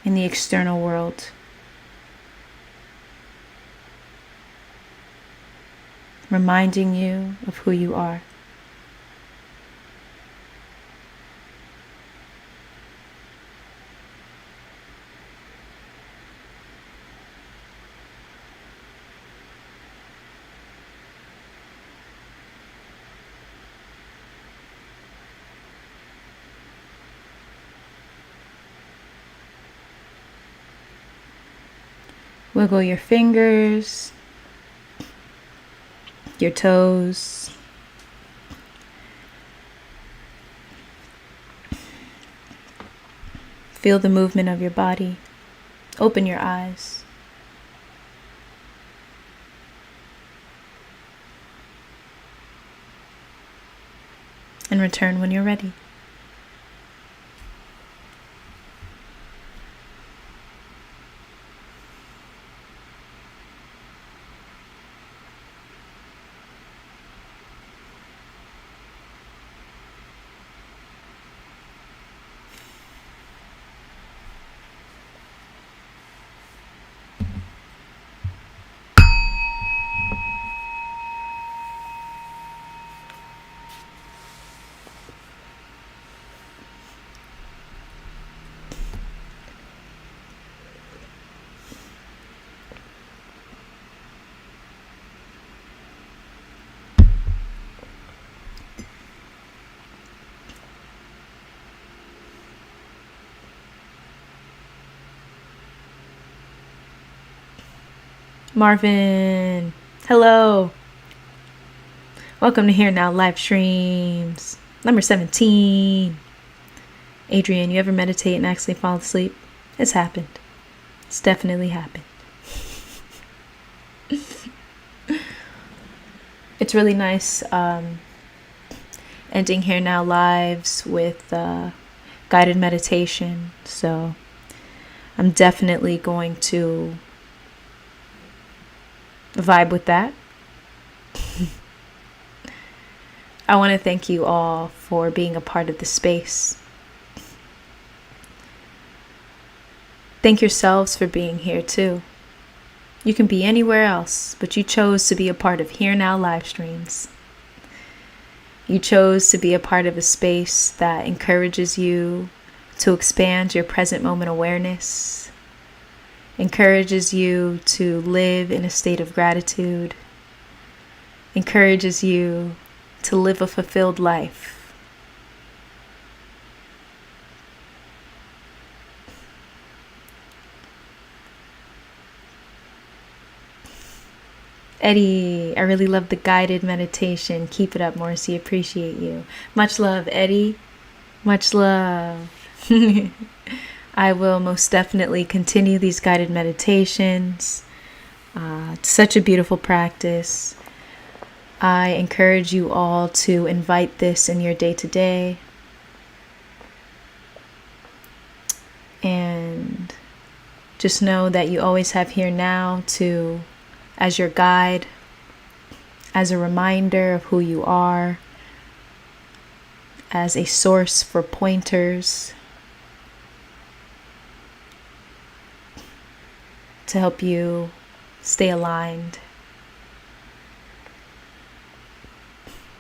in the external world. Reminding you of who you are. Wiggle your fingers, your toes. Feel the movement of your body. Open your eyes. And return when you're ready. Marvin, hello. Welcome to Here Now live streams. Number 17. Adrian, you ever meditate and actually fall asleep? It's happened. It's definitely happened. It's really nice ending Here Now lives with guided meditation. So I'm definitely going to vibe with that. I want to thank you all for being a part of the space. Thank yourselves for being here too. You can be anywhere else, but you chose to be a part of Here Now live streams. You chose to be a part of a space that encourages you to expand your present moment awareness, encourages you to live in a state of gratitude, encourages you to live a fulfilled life. Eddie, I really love the guided meditation. Keep it up, Morcie. Appreciate you. Much love, Eddie. Much love. I will most definitely continue these guided meditations. It's such a beautiful practice. I encourage you all to invite this in your day-to-day. And just know that you always have Here Now as your guide, as a reminder of who you are, as a source for pointers to help you stay aligned,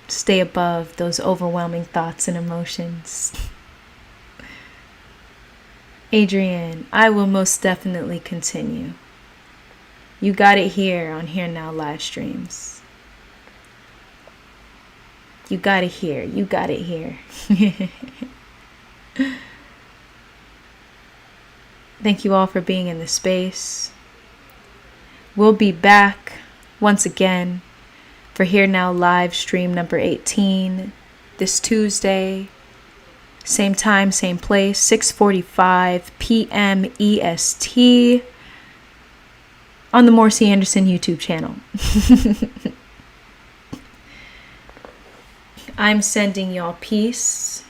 stay above those overwhelming thoughts and emotions. Adrian, I will most definitely continue. You got it here on Here Now live streams. You got it here. You got it here. Thank you all for being in the space. We'll be back once again for Here Now live stream number 18 this Tuesday. Same time, same place, 6:45 p.m. EST. On the Morcie Anderson YouTube channel. I'm sending y'all peace.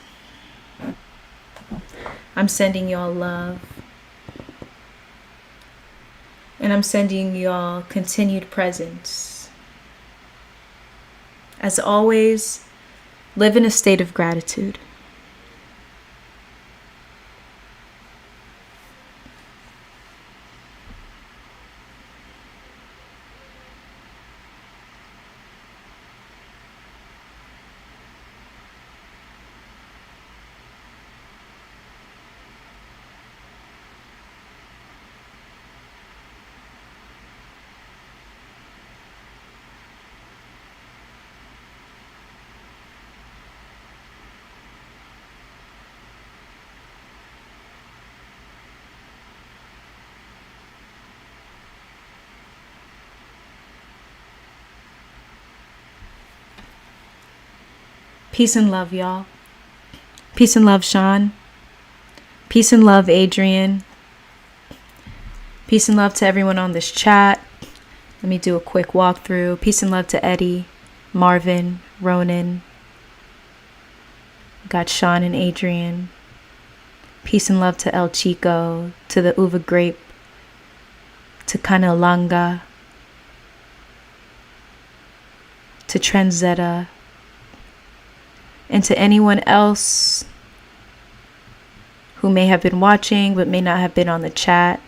I'm sending y'all love. And I'm sending y'all continued presence. As always, live in a state of gratitude. Peace and love, y'all. Peace and love, Sean. Peace and love, Adrian. Peace and love to everyone on this chat. Let me do a quick walkthrough. Peace and love to Eddie, Marvin, Ronan. Got Sean and Adrian. Peace and love to El Chico, to the Uva Grape, to Kanalanga, to Trenzetta, and to anyone else who may have been watching but may not have been on the chat,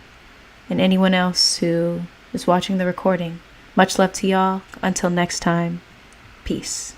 and anyone else who is watching the recording. Much love to y'all. Until next time, peace.